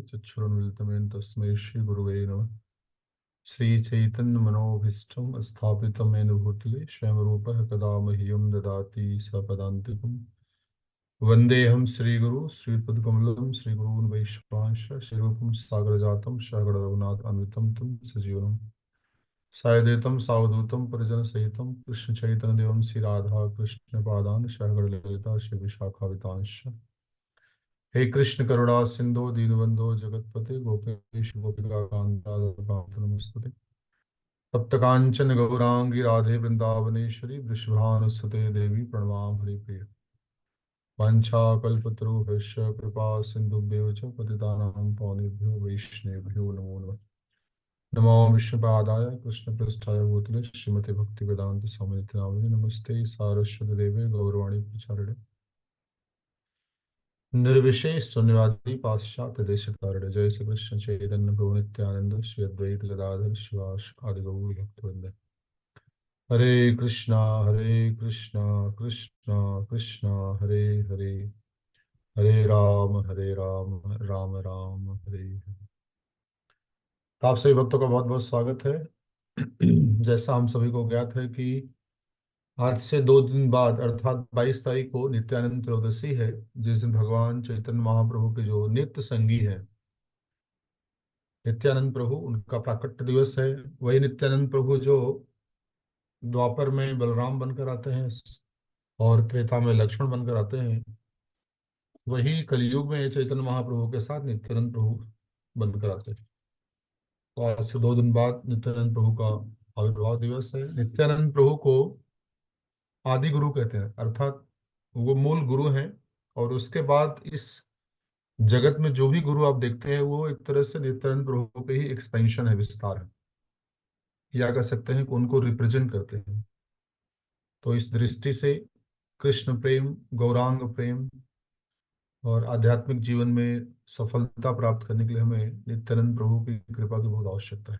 चक्षुरुन्मिलितमेन तस्मै श्रीगुरुवे नमः। श्रीचैतन्यमनोभीष्टं स्थापितं येन भूतले स्वयं रूपः कदा मह्यं ददाति सपदान्तिकम्। वन्देऽहं श्रीगुरु श्रीपदकमलं श्रीगुरून् वैष्णवांश श्रीरूपं सागरजातं सहगण रघुनाथान्वितं तं सजीवनं सायदेतं सावधूतं परिजनसहितं कृष्णचैतन्यदेवं श्रीराधा कृष्णपादान् सहगण ललिता श्रीविशाखावितांश। हे कृष्ण करुणा सिंधु दीनबंधो जगतपते गोपेश गोपिका कांता नमस्तुते। तप्त कांचन गौरांगी राधे वृंदावनेश्वरी वृषभानुसुते देवी प्रणमाम हरिप्रिय। वाञ्छाकल्पतरुभ्यश्च कृपा सिन्धुभ्यो च पतितानां पावनेभ्यो वैष्णवेभ्यो नमो नमः। नमो विष्णुपादाय कृष्णपृष्ठाय भूतले श्रीमते भक्तिवेदांत स्वामिनिधि नामिने नमस्ते सारस्वती देवे गौरवाणी प्रचारिणे निर्विशेष शून्यवादी पाश्चात्य देश कारण जय श्री कृष्ण चैतन्य प्रभु नित्यानंद श्री अद्वैत गदाधर शिवास आदि गौर भक्तवृंद। हरे कृष्णा कृष्णा कृष्णा हरे हरे, हरे राम राम राम हरे हरे। तो आप सभी भक्तों का बहुत बहुत स्वागत है। जैसा हम सभी को ज्ञात है कि आज से 2 दिन बाद अर्थात 22 तारीख को नित्यानंद त्रयोदशी है, जिस दिन भगवान चैतन्य महाप्रभु के जो नित्य संगी है नित्यानंद प्रभु, उनका प्राकट्य दिवस है। वही नित्यानंद प्रभु जो द्वापर में बलराम बनकर आते हैं और त्रेता में लक्ष्मण बनकर आते हैं, वही कलयुग में चैतन्य महाप्रभु के साथ नित्यानंद प्रभु बनकर आते हैं। तो आज से 2 दिन बाद नित्यानंद प्रभु का आविर्भाव दिवस है। नित्यानंद प्रभु को आदि गुरु कहते हैं, अर्थात वो मूल गुरु हैं। और उसके बाद इस जगत में जो भी गुरु आप देखते हैं वो एक तरह से नित्यानंद प्रभु के ही एक्सपेंशन है, विस्तार है, या कह सकते हैं कि उनको रिप्रेजेंट करते हैं। तो इस दृष्टि से कृष्ण प्रेम, गौरांग प्रेम और आध्यात्मिक जीवन में सफलता प्राप्त करने के लिए हमें नित्यानंद प्रभु की कृपा की बहुत आवश्यकता है।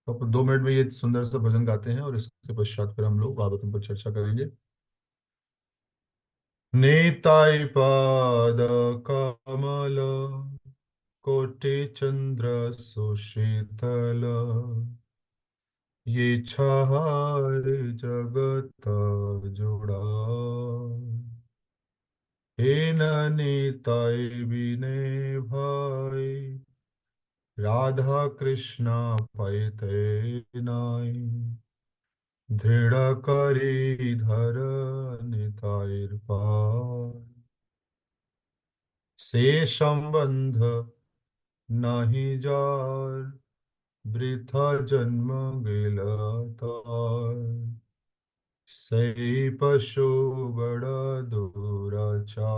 तो अपन 2 मिनट में ये सुंदर सा भजन गाते हैं और इसके पश्चात फिर हम लोग भागवतम पर चर्चा करेंगे। नेताय पाद कमल कोटि चंद्र सुशीतल, ये छार जगत जुड़ा, हे ननीताय बिने भाई राधा कृष्णा पैते नाई, दृढ़ करी धर नितायर पार, से संबंध नहीं जार वृथा जन्म गेला तार, सई पशु बड़ा दुराचार,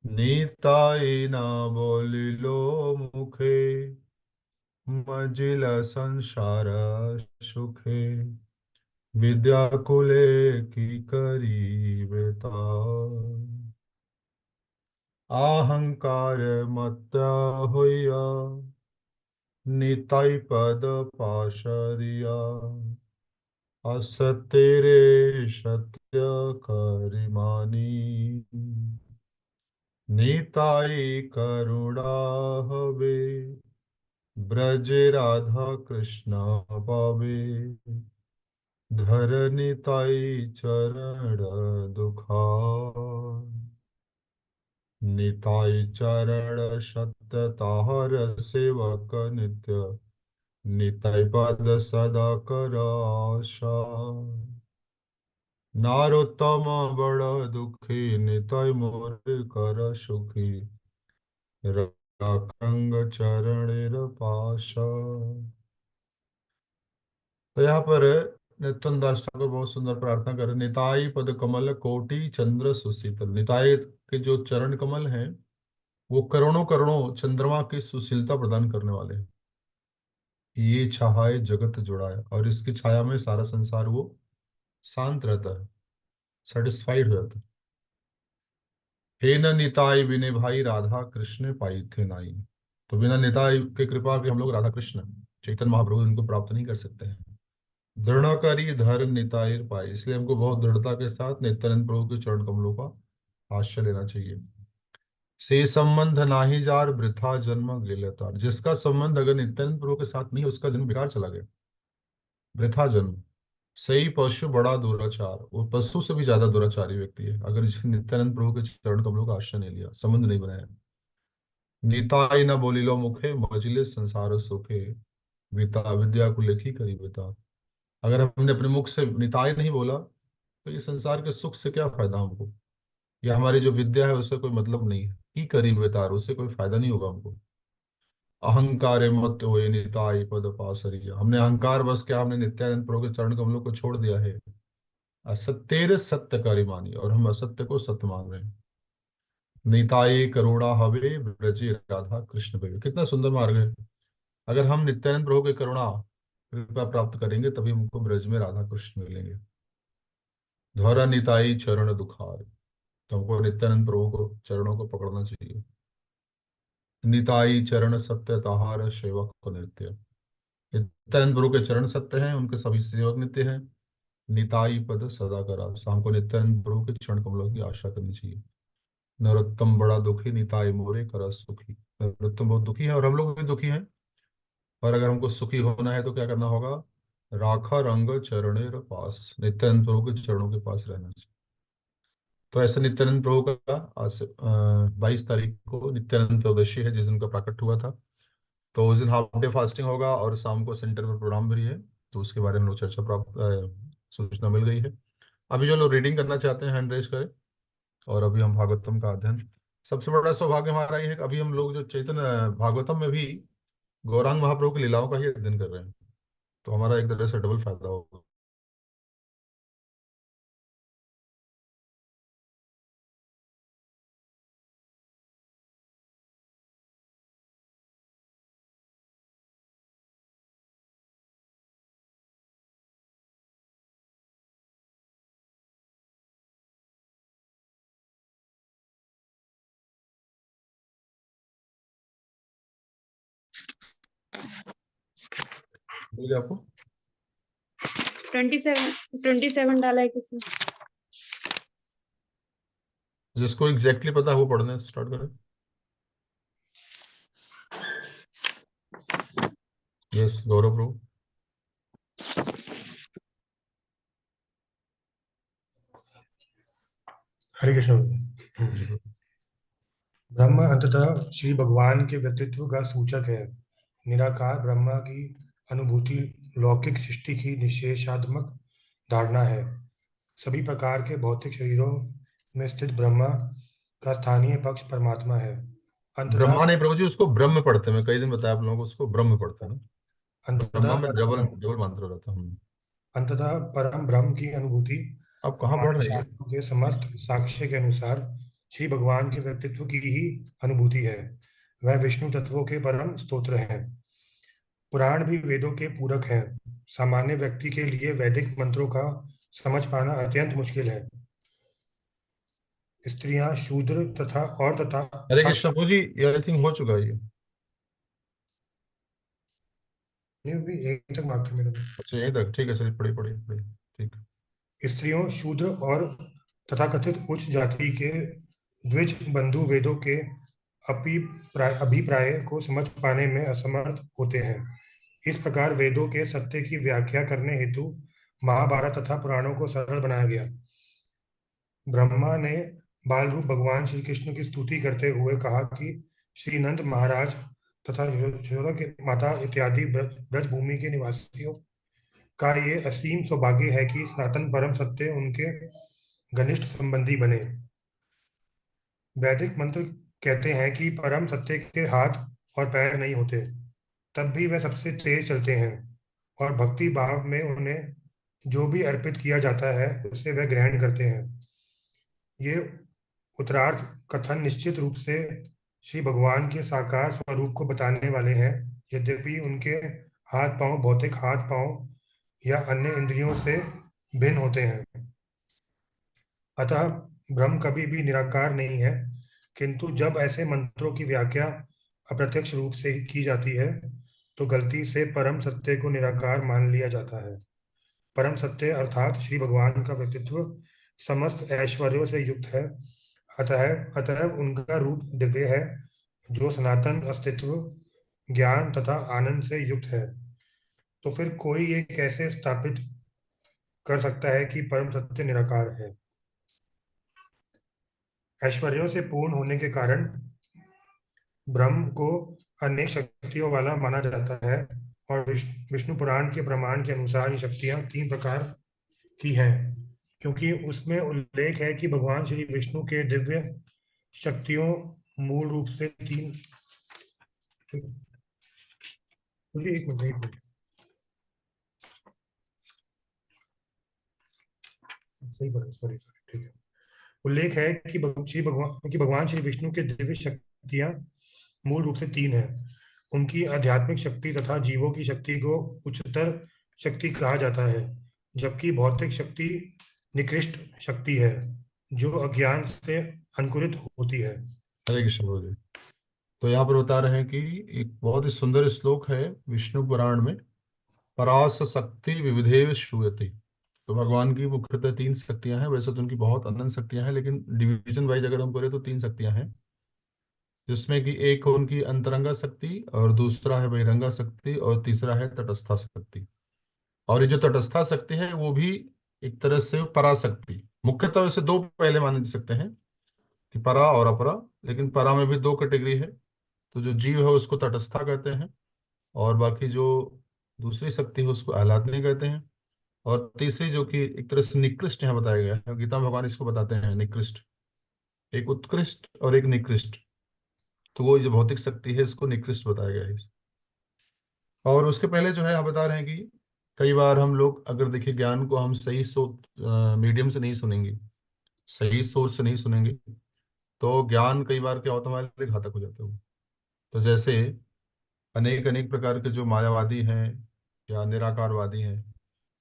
निताई ना बोलिलो मुखे मजिल संसार सुखे, विद्याकुले की करी बेतार, अहंकार मत होया निताई पद पाशरिया, असतेरे सत्य करिमानी, निताई करुणा हवे ब्रज राधा कृष्ण पावे, धर निताई चरण दुखार, निताई चरण सत्य ताहर सेवक नित्य, निताई पद सदा कर आशा, नारोत्तम बड़ दुखी निताई मोर कर सुखी, राखंग चरणेर पाशा। तो यहाँ पर नित्यानंद दास ठाकुर बहुत सुंदर प्रार्थना कर रहे हैं। निताई पद कमल कोटि चंद्र सुशीतल, निताई के जो चरण कमल हैं वो करोड़ों करोड़ों चंद्रमा की सुशीलता प्रदान करने वाले हैं। ये छाए जगत जुड़ाए, और इसकी छाया में सारा संसार वो शांत रहता है, सेटिस्फाइड हो जाता है। हे न निताई बिने भाई राधा कृष्ण पाई थे नाई, तो बिना निताई के कृपा के हम लोग राधा कृष्ण चैतन्य महाप्रभु इनको प्राप्त नहीं कर सकते हैं। दृढ़ करी धर निताई पाई, इसलिए हमको बहुत दृढ़ता के साथ नित्यानंद प्रभु के चरण कमलों का आश्रय लेना चाहिए। से संबंध नाही जार वृथा जन्म गिलतार, जिसका संबंध अगर नित्यानंद प्रभु के साथ नहीं, उसका जन्म बेकार चला गया, वृथा जन्म। सही पशु बड़ा दुराचार, वो पशु से भी ज्यादा दुराचारी व्यक्ति है अगर जिसने नित्यानंद प्रभु के चरण कमलों का आश्रय नहीं लिया, संबंध नहीं बनाया। निताई न बोलिलो मुखे, मजिले संसार सुखे, विता विद्या को लेखी करी बेता। अगर हमने अपने मुख से निताई नहीं बोला तो ये संसार के सुख से क्या फायदा हमको, या हमारी जो विद्या है उससे कोई मतलब नहीं है, की करी बेतार, उससे कोई फायदा नहीं होगा हमको। अहंकार मत होए निताई पद पासरिया, हमने अहंकार बस क्या, हमने नित्यानंद प्रभु के चरण कमलों को छोड़ दिया है। असत्य सत्य करी मानी, और हम असत्य को सत्य मान रहे हैं। निताई करुणा हवे ब्रजे राधा कृष्ण पे, कितना सुंदर मार्ग है। अगर हम नित्यानंद प्रभु की करुणा कृपा प्राप्त करेंगे तभी हमको ब्रज में राधा कृष्ण मिलेंगे। धौरा निताई चरण दुखार, तो हमको नित्यानंद प्रभु को चरणों को पकड़ना चाहिए। निताई चरण सत्य तहार सेवक को नित्य, नित्यानंद प्रभु के चरण सत्य हैं, उनके सभी सेवक नित्य हैं। निताई पद सदा करा, शाम को नित्यानंद प्रभु के चरण कमलों की आशा करनी चाहिए। नरोत्तम बड़ा दुखी निताई मोरे कर सुखी, नरोत्तम बहुत दुखी है और हम लोग भी दुखी हैं, और अगर हमको सुखी होना है तो क्या करना होगा। राखा रंग चरणेर पास, नित्यानंद प्रभु के चरणों के पास रहना चाहिए। तो ऐसे नित्यानंद प्रभु का आज से 22 तारीख को नित्यानंद चौदशी है, जिस दिन का प्राकट हुआ था। तो उस दिन हाफ डे फास्टिंग होगा और शाम को सेंटर पर प्रोग्राम भी है। तो उसके बारे में लोग चर्चा प्राप्त सूचना मिल गई है। अभी जो लोग रीडिंग करना चाहते हैं हैंड रेज करें, और अभी हम भागवतम का अध्ययन, सबसे बड़ा सौभाग्य हमारा ये है कि अभी हम लोग जो चैतन्य भागवतम में भी गौरांग महाप्रभु की लीलाओं का ही अध्ययन कर रहे हैं। तो हमारा एक तरह से डबल फायदा होगा। मिल गया आपको? 27 डाला है किसी। जिसको एग्जैक्टली पता है वो पढ़ने स्टार्ट करें। यस गौरव प्रभु। हरे कृष्ण। जी प्रभु। ब्रह्म अंततः श्री भगवान के व्यक्तित्व का सूचक है। निराकार ब्रह्मा की अनुभूति लौकिक सृष्टि की निशेषात्मक धारणा है। सभी प्रकार के भौतिक शरीरों में स्थित ब्रह्मा का स्थानीय पक्ष परमात्मा है। अंततः ब्रह्मा नहीं प्रभु जी, उसको ब्रह्म पढ़ते हैं, मैं कई दिन बताया आप लोगों को, उसको ब्रह्म पढ़ते हैं ना। ब्रह्मा अंततः में परम डबल ब्रह्म डबल मंत्र रहता है। अंततः परम ब्रह्म की अनुभूति आप कहाँ पढ़ हमारे रहे हैं? शास्त्रों के समस्त साक्ष्य के अनुसार श्री भगवान के व्यक्तित्व की ही अनुभूति है। वह विष्णु तत्वों के परम स्तोत्र हैं। पुराण भी वेदों के पूरक हैं। सामान्य व्यक्ति के लिए वैदिक मंत्रों का समझ पाना अत्यंत मुश्किल है। स्त्रियां शूद्र तथा और तथा हरे तथा कृष्ण प्रभु जी, ये आई थिंक हो चुका है ये। नहीं, भी यहीं तक मार्क था मेरे में। अच्छा यहीं तक, ठीक है, चलिए पढ़िए पढ़िए पढ़िए। ठीक है। स्त्रियों शूद्र और तथाकथित उच्च जाति के द्विज बंधु वेदों के अभिप्राय को समझ पाने में असमर्थ होते हैं। इस प्रकार वेदों के सत्य की व्याख्या करने हेतु महाभारत तथा पुराणों को सरल बनाया गया। ब्रह्मा ने बाल रूप भगवान श्री कृष्ण की स्तुति करते हुए कहा कि श्री नंद महाराज तथा यशोदा के माता इत्यादि ब्रज भूमि के निवासियों का ये असीम सौभाग्य है कि सनातन परम सत्य उनके घनिष्ठ संबंधी बने। वैदिक मंत्र कहते हैं कि परम सत्य के हाथ और पैर नहीं होते, तब भी वह सबसे तेज चलते हैं, और भक्ति भाव में उन्हें जो भी अर्पित किया जाता है उसे वह ग्रहण करते हैं। ये उत्तरार्थ कथन निश्चित रूप से श्री भगवान के साकार स्वरूप को बताने वाले हैं, यद्यपि उनके हाथ पांव भौतिक हाथ पांव या अन्य इंद्रियों से भिन्न होते हैं। अतः ब्रह्म कभी भी निराकार नहीं है, किंतु जब ऐसे मंत्रों की व्याख्या अप्रत्यक्ष रूप से ही की जाती है तो गलती से परम सत्य को निराकार मान लिया जाता है। परम सत्य अर्थात श्री भगवान का व्यक्तित्व समस्त ऐश्वर्यों से युक्त है। अतः उनका रूप दिव्य है, जो सनातन अस्तित्व, ज्ञान तथा आनंद से युक्त है। तो फिर कोई ये कैसे स्थापित कर सकता है कि परम सत्य निराकार है? ऐश्वर्यों से पूर्ण होने के कारण ब्रह्म को अनेक शक्तियों वाला माना जाता है, और विष्णु पुराण के प्रमाण के अनुसार ये शक्तियां 3 प्रकार की हैं, क्योंकि उसमें उल्लेख है कि भगवान श्री विष्णु के दिव्य शक्तियों मूल रूप से 3। मुझे एक मिनट सही पढ़ा, सॉरी ठीक है। उल्लेख है कि भगवान श्री विष्णु के दिव्य शक्तियां मूल रूप से 3 हैं। उनकी आध्यात्मिक शक्ति तथा जीवों की शक्ति को उच्चतर शक्ति कहा जाता है, जबकि भौतिक शक्ति निकृष्ट शक्ति है, जो अज्ञान से अंकुरित होती है। हरे कृष्ण प्रभु जी। तो यहाँ पर बता रहे हैं कि एक बहुत ही सुंदर श्लोक है विष्णु पुराण में, परास शक्ति विविधेव श्रूयते। तो भगवान की मुख्यतः 3 शक्तियां हैं, वैसे तो उनकी बहुत अनंत शक्तियां हैं, लेकिन डिवीजन वाइज अगर हम करें तो 3 शक्तियां हैं, जिसमें कि एक उनकी अंतरंगा शक्ति, और दूसरा है बहिरंगा शक्ति, और तीसरा है तटस्था शक्ति। और ये जो तटस्था शक्ति है वो भी एक तरह से पराशक्ति, मुख्यतः वैसे 2 पहले माने जा सकते हैं कि परा और अपरा, लेकिन परा में भी 2 कैटेगरी है। तो जो जीव है उसको तटस्था कहते हैं, और बाकी जो दूसरी शक्ति है उसको आह्लादनी कहते हैं। और तीसरी जो कि एक तरह से निकृष्ट यहाँ बताया गया है, गीता में भगवान इसको बताते हैं निकृष्ट, एक उत्कृष्ट और एक निकृष्ट। तो वो जो भौतिक शक्ति है इसको निकृष्ट बताया गया है। और उसके पहले जो है आप बता रहे हैं कि कई बार हम लोग अगर देखिए ज्ञान को हम सही मीडियम से नहीं सुनेंगे, सही सोच से नहीं सुनेंगे, तो ज्ञान कई बार क्या होता है हमारे लिए घातक हो जाता है। तो जैसे अनेक अनेक प्रकार के जो मायावादी हैं या निराकारवादी हैं,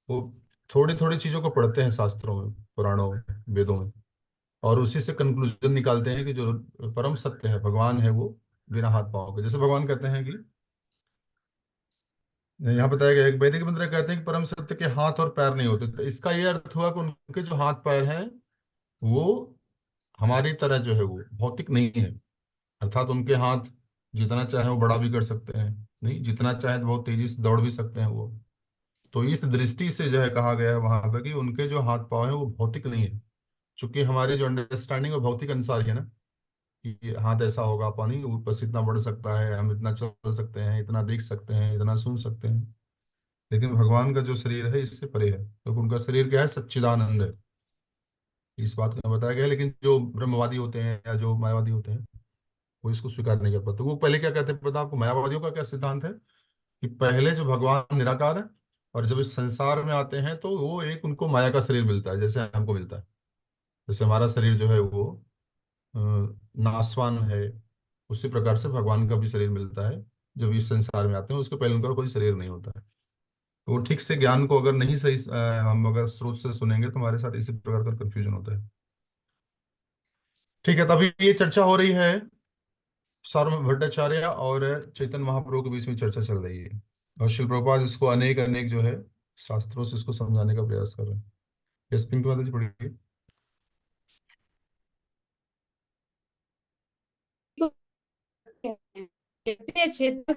वो थोड़ी थोड़ी चीजों को पढ़ते हैं शास्त्रों में, पुराणों में, वेदों में, और उसी से कंक्लूजन निकालते हैं कि जो परम सत्य है भगवान है वो बिना हाथ पांव के। जैसे भगवान कहते हैं कि यहाँ बताया गया है कि वैदिक मंत्र कहते हैं कि परम सत्य के हाथ और पैर नहीं होते, तो इसका ये अर्थ हुआ कि उनके जो हाथ पैर हैं वो हमारी तरह जो है वो भौतिक नहीं है। अर्थात उनके हाथ जितना चाहे वो बड़ा भी कर सकते हैं, नहीं जितना चाहे तो बहुत तेजी से दौड़ भी सकते हैं वो। तो इस दृष्टि से जो है कहा गया है वहां पर कि उनके जो हाथ पांव है वो भौतिक नहीं है। चूंकि हमारी जो अंडरस्टैंडिंग है भौतिक अनुसार ही है ना, कि ये हाथ ऐसा होगा, पानी बस इतना बढ़ सकता है, हम इतना चल सकते हैं, इतना देख सकते हैं, इतना सुन सकते हैं। लेकिन भगवान का जो शरीर है इससे परे है, तो उनका शरीर क्या है, सच्चिदानंद है। इस बात को बताया गया है। लेकिन जो ब्रह्मवादी होते हैं या जो मायावादी होते हैं वो इसको स्वीकार नहीं कर पाते। वो पहले क्या कहते हैं पता आपको, मायावादियों का क्या सिद्धांत है कि पहले जो भगवान निराकार है, और जब इस संसार में आते हैं तो वो एक उनको माया का शरीर मिलता है, जैसे हमको मिलता है। जैसे हमारा शरीर जो है वो अ, नासवान है, उसी प्रकार से भगवान का भी शरीर मिलता है। जब इस संसार में आते हैं उसके पहले उनका कोई शरीर नहीं होता है। तो वो ठीक से ज्ञान को अगर नहीं सही हम अगर स्रोत से सुनेंगे तो हमारे साथ इसी प्रकार का कंफ्यूजन होता है। ठीक है, तभी ये चर्चा हो रही है सार्वभौम भट्टाचार्य और चैतन्य महाप्रभु के बीच में चर्चा चल रही है, और शिल प्रभुपाद इसको अनेक अनेक जो है शास्त्रों से इसको समझाने का प्रयास कर रहे हैं। यस पिंकी माता जी पढ़िए। क्षेत्र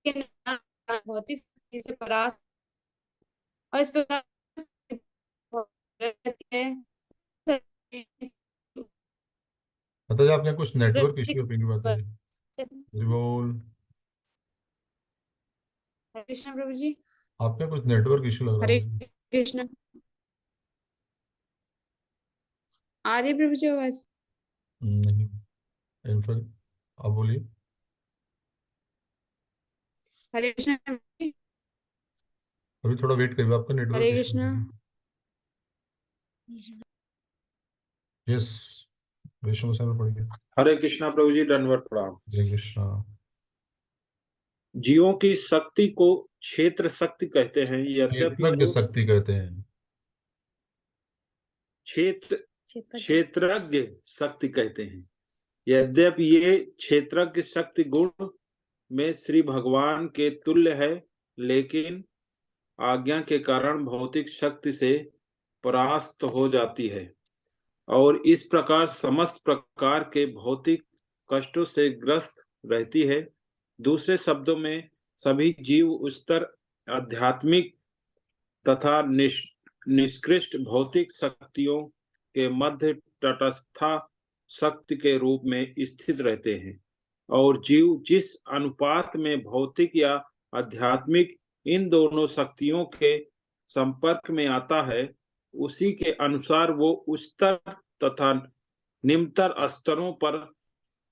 के नाम भौतिक स्थिति से परास्त और इस प्रकार है। माता जी आपके यहाँ कुछ नेटवर्क इश्यू है पिंकी माता जी। जी बोल। कृष्ण प्रभु जी। आपके यहाँ कुछ नेटवर्क इश्यू लग रहा है हरे मुझे। कृष्ण। आ रही प्रभु जी आवाज? नहीं, इनफैक्ट आप बोलिए। हरे कृष्ण प्रभु जी। अभी थोड़ा वेट करिए, आपका नेटवर्क हरे इश्यू कृष्ण। है। यस, विष्णु सर पढ़िए। हरे कृष्णा प्रभु जी, दंडवत प्रणाम। हरे कृष्णा। जीवों की शक्ति को क्षेत्र शक्ति कहते हैं, यद्यपि क्षेत्रज्ञ वो शक्ति कहते हैं। क्षेत्रज्ञ शक्ति कहते हैं, यद्यपि ये क्षेत्रज्ञ शक्ति गुण में श्री भगवान के तुल्य है, लेकिन आज्ञा के कारण भौतिक शक्ति से परास्त हो जाती है। और इस प्रकार समस्त प्रकार के भौतिक कष्टों से ग्रस्त रहती है। दूसरे शब्दों में सभी जीव उच्चतर आध्यात्मिक तथा निष्कृष्ट भौतिक शक्तियों के मध्य तटस्था शक्ति के रूप में स्थित रहते हैं, और जीव जिस अनुपात में भौतिक या आध्यात्मिक इन दोनों शक्तियों के संपर्क में आता है, उसी के अनुसार वो उच्चतर तथा निम्नतर स्तरों पर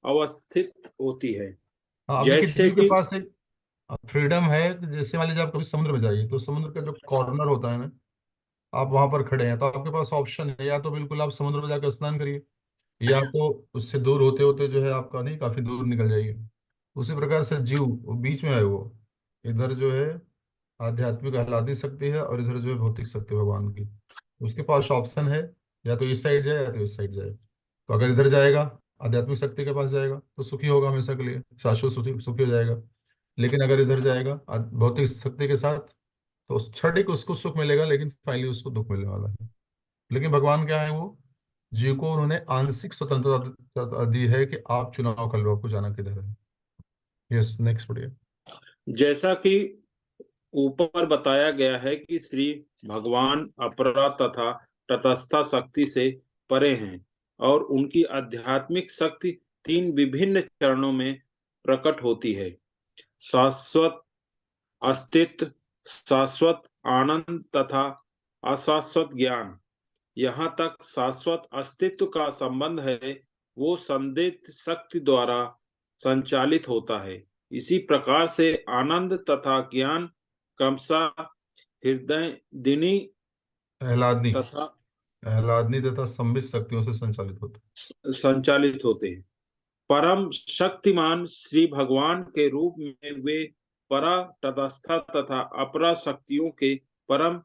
अवस्थित होती है। हाँ, अब देखिए जैसे जीव के कि पास एक फ्रीडम है कि जैसे मान लीजिए आप कभी समुद्र में जाइए तो समुद्र का जो कॉर्नर होता है ना, आप वहां पर खड़े हैं तो आपके पास ऑप्शन है, या तो बिल्कुल आप समुद्र में जाकर स्नान करिए, या तो उससे दूर होते होते जो है आपका नहीं काफी दूर निकल जाइए। उसी प्रकार से जीव वो बीच में है, वो इधर जो है आध्यात्मिक आह्लादिक शक्ति है और इधर जो है भौतिक शक्ति भगवान की। उसके पास ऑप्शन है, या तो इस साइड जाए या तो इस साइड जाए। तो अगर इधर जाएगा, आध्यात्मिक शक्ति के पास जाएगा, तो सुखी होगा हमेशा के लिए, शाश्वत सुखी सुखी हो जाएगा। लेकिन अगर इधर जाएगा भौतिक शक्ति के साथ, तो उस क्षणिक उसको सुख मिलेगा, लेकिन फाइनली उसको दुख मिलने वाला है। लेकिन भगवान क्या है, वो जीव को उन्होंने आंशिक स्वतंत्रता दी है कि आप चुनाव कर लो आपको जाना किधर है। यस, नेक्स्ट पढ़िए। जैसा कि ऊपर बताया गया है कि श्री भगवान अपरा तथा तटस्था शक्ति से परे हैं, और उनकी आध्यात्मिक शक्ति तीन विभिन्न चरणों में प्रकट होती है: शाश्वत अस्तित्व, शाश्वत आनंद तथा अशाश्वत ज्ञान। यहाँ तक शाश्वत अस्तित्व का संबंध है, वो संदिग्ध शक्ति द्वारा संचालित होता है। इसी प्रकार से आनंद तथा ज्ञान क्रमशः हृदय दिनी आह्लादनी तथा आह्लादनी तथा संबित शक्तियों से संचालित होते हैं। परम शक्तिमान श्री भगवान के रूप में वे परा तटस्था तथा अपरा शक्तियों के परम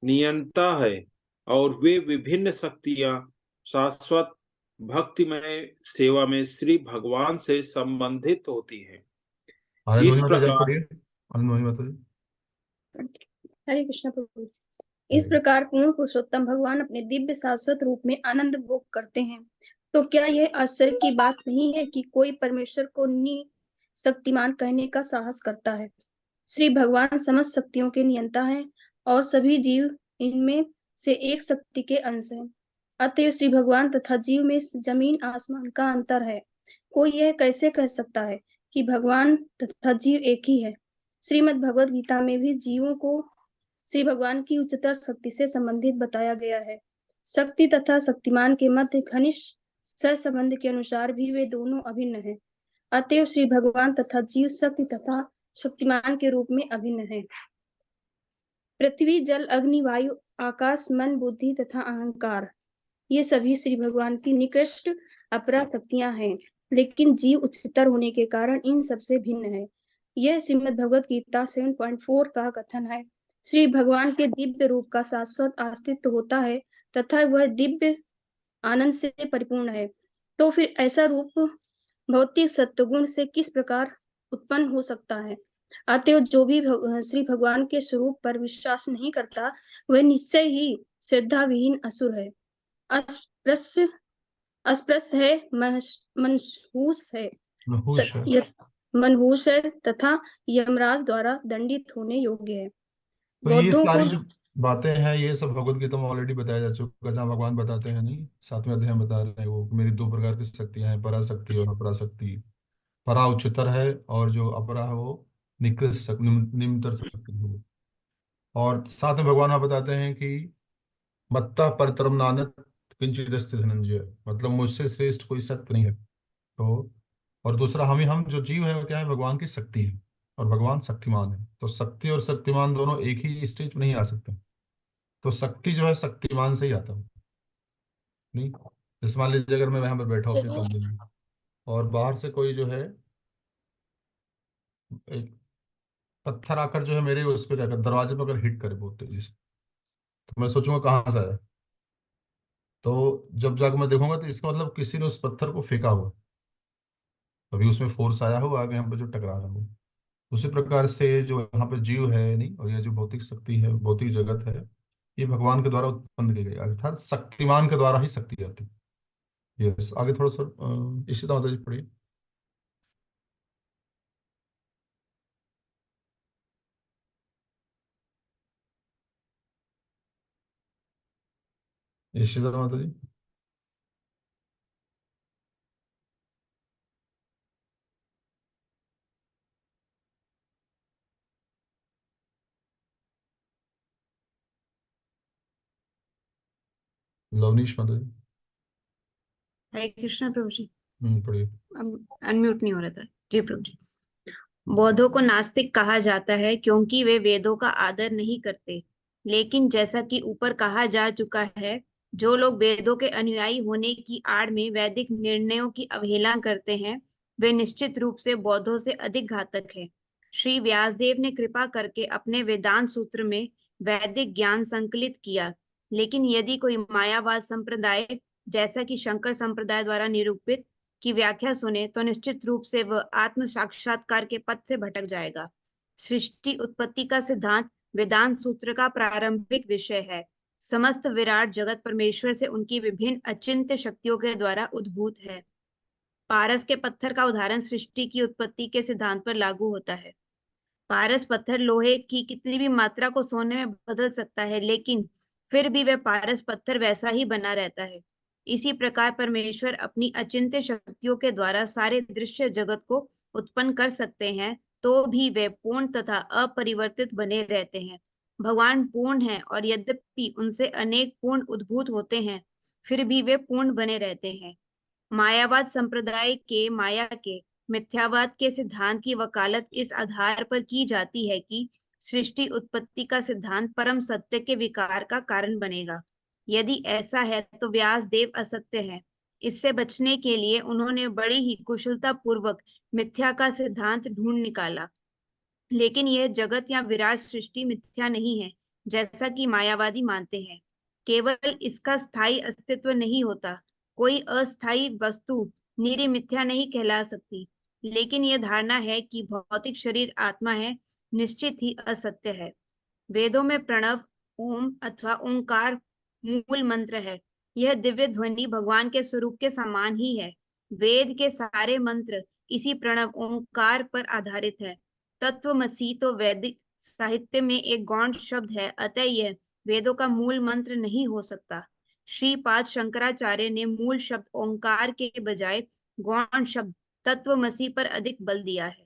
नियंता है, और वे विभिन्न शक्तियां शाश्वत भक्तिमय सेवा में श्री भगवान से संबंधित होती हैं। आनंद इस मणि माता जी आप प्रकार पढ़िए। आनंद मणि माता जी। हरे कृष्ण प्रभु। इस प्रकार पूर्ण पुरुषोत्तम भगवान अपने दिव्य शाश्वत रूप में आनंद भोग करते हैं। तो क्या यह आश्चर्य की बात नहीं है कि कोई परमेश्वर को शक्तिमान कहने का साहस करता है? श्री भगवान समस्त शक्तियों के नियंता हैं और सभी जीव इनमें से एक शक्ति के अंश हैं। अतएव श्री भगवान तथा जीव में जमीन आसमान का अंतर है। कोई यह कैसे कह सकता है कि भगवान तथा जीव एक ही है? श्रीमद् भगवद गीता में भी जीवों को श्री भगवान की उच्चतर शक्ति से संबंधित बताया गया है। शक्ति तथा शक्तिमान के मध्य घनिष्ठ सहसंबंध के अनुसार भी वे दोनों अभिन्न हैं। अतएव श्री भगवान तथा जीव शक्ति तथा शक्तिमान के रूप में अभिन्न है। पृथ्वी, जल, अग्नि, वायु, आकाश, मन, बुद्धि तथा अहंकार, ये सभी श्री भगवान की निकृष्ट अपरा शक्तियां हैं, लेकिन जीव उच्चतर होने के कारण इन सबसे भिन्न है। यह श्रीमद् भगवद गीता 7.4 का कथन है। श्री भगवान के दिव्य रूप का शाश्वत अस्तित्व होता है तथा वह दिव्य आनंद से परिपूर्ण है। तो फिर ऐसा रूप भौतिक सत्वगुण से किस प्रकार उत्पन्न हो सकता है? अतएव जो भी श्री भगवान के स्वरूप पर विश्वास नहीं करता, वह निश्चय ही श्रद्धा विहीन असुर है, अस्पृश्य है, मनहूस है, नहुष है। मनहूस है तथा यमराज द्वारा दंडित होने योग्य है। तो ये बौद्धों को सारी जो बातें हैं ये सब भगवत गीता में ऑलरेडी बताया जा चुका है, जहाँ भगवान बताते हैं नहीं, 7वें अध्याय में बता रहे हैं वो मेरी दो प्रकार की शक्तियां हैं, पराशक्ति और अपराशक्ति। परा उच्चतर है और जो अपरा है वो निकृष्ट निम्नतर शक्ति है वो। और साथ में भगवान आप बताते हैं कि मत्ता परतरम नानत किंचित अस्ति धनंजय, मतलब मुझसे श्रेष्ठ कोई सत्य नहीं है। तो और दूसरा हम जो जीव है वो क्या है, भगवान की शक्ति है, और भगवान शक्तिमान है। तो शक्ति और शक्तिमान दोनों एक ही स्टेज पे नहीं आ सकते। तो शक्ति जो है शक्तिमान से ही आता है, नहीं। जैसे मान लीजिए अगर मैं यहाँ पर बैठा हूँ अपने कमरे में, और बाहर से कोई जो है एक पत्थर आकर जो है मेरे उस पर जाकर दरवाजे पर अगर हिट करे बहुत तेजी से, तो मैं सोचूंगा कहाँ से आया। तो जब जाकर मैं देखूंगा तो इसका मतलब किसी ने उस पत्थर को फेंका हुआ, अभी उसमें फोर्स आया हो आगे यहाँ पे जो टकरा रहा हो। उसी प्रकार से जो यहाँ पे जीव है नहीं, और ये जो भौतिक शक्ति है, भौतिक जगत है, ये भगवान के द्वारा उत्पन्न की गई, अर्थात शक्तिमान के द्वारा ही शक्ति आती है। यस, आगे थोड़ा सा इशिता माता जी पढ़िए। इशिता माता जी। लवनीश माता जी। हरे कृष्णा प्रभु जी। पढ़िए। अनम्यूट नहीं हो रहा था जी प्रभु जी। बौद्धों को नास्तिक कहा जाता है क्योंकि वे वेदों का आदर नहीं करते। लेकिन जैसा कि ऊपर कहा जा चुका है, जो लोग वेदों के अनुयायी होने की आड़ में वैदिक निर्णयों की अवहेलना करते हैं, वे निश्चित रूप से बौद्धों से अधिक घातक हैं। श्री व्यासदेव ने कृपा करके अपने वेदांत सूत्र में वैदिक ज्ञान संकलित किया, लेकिन यदि कोई मायावाद संप्रदाय, जैसा कि शंकर संप्रदाय द्वारा निरूपित, की व्याख्या सुने तो निश्चित रूप से वह आत्म साक्षात्कार के पथ से भटक जाएगा। सृष्टि उत्पत्ति का सिद्धांत वेदांत सूत्र का प्रारंभिक विषय है। समस्त विराट जगत परमेश्वर से उनकी विभिन्न अचिंत्य शक्तियों के द्वारा उद्भूत है। पारस के पत्थर का उदाहरण सृष्टि की उत्पत्ति के सिद्धांत पर लागू होता है। पारस पत्थर लोहे की कितनी भी मात्रा को सोने में बदल सकता है, लेकिन फिर भी वह पारस पत्थर वैसा ही बना रहता है। इसी प्रकार परमेश्वर अपनी अचिंत्य शक्तियों के द्वारा सारे दृश्य जगत को उत्पन्न कर सकते हैं, तो भी वे पूर्ण तथा अपरिवर्तित बने रहते हैं। भगवान पूर्ण हैं और यद्यपि उनसे अनेक पूर्ण उद्भूत होते हैं, फिर भी वे पूर्ण बने रहते हैं। मायावाद संप्रदाय के माया के मिथ्यावाद के सिद्धांत की वकालत इस आधार पर की जाती है कि सृष्टि उत्पत्ति का सिद्धांत परम सत्य के विकार का कारण बनेगा। यदि ऐसा है तो व्यासदेव असत्य है। इससे बचने के लिए उन्होंने बड़ी ही कुशलता पूर्वक मिथ्या का सिद्धांत ढूंढ निकाला। लेकिन यह जगत या विराट सृष्टि मिथ्या नहीं है, जैसा कि मायावादी मानते हैं। केवल इसका स्थायी अस्तित्व नहीं होता। कोई अस्थायी वस्तु निरी मिथ्या नहीं कहला सकती। लेकिन यह धारणा है कि भौतिक शरीर आत्मा है, निश्चित ही असत्य है। वेदों में प्रणव, ओम अथवा ओंकार मूल मंत्र है। यह दिव्य ध्वनि भगवान के स्वरूप के समान ही है। वेद के सारे मंत्र इसी प्रणव ओंकार पर आधारित है। तत्वमसि तो वैदिक साहित्य में एक गौण शब्द है, अतः यह वेदों का मूल मंत्र नहीं हो सकता। श्रीपाद शंकराचार्य ने मूल शब्द ओंकार के बजाय गौण शब्द तत्वमसि पर अधिक बल दिया है।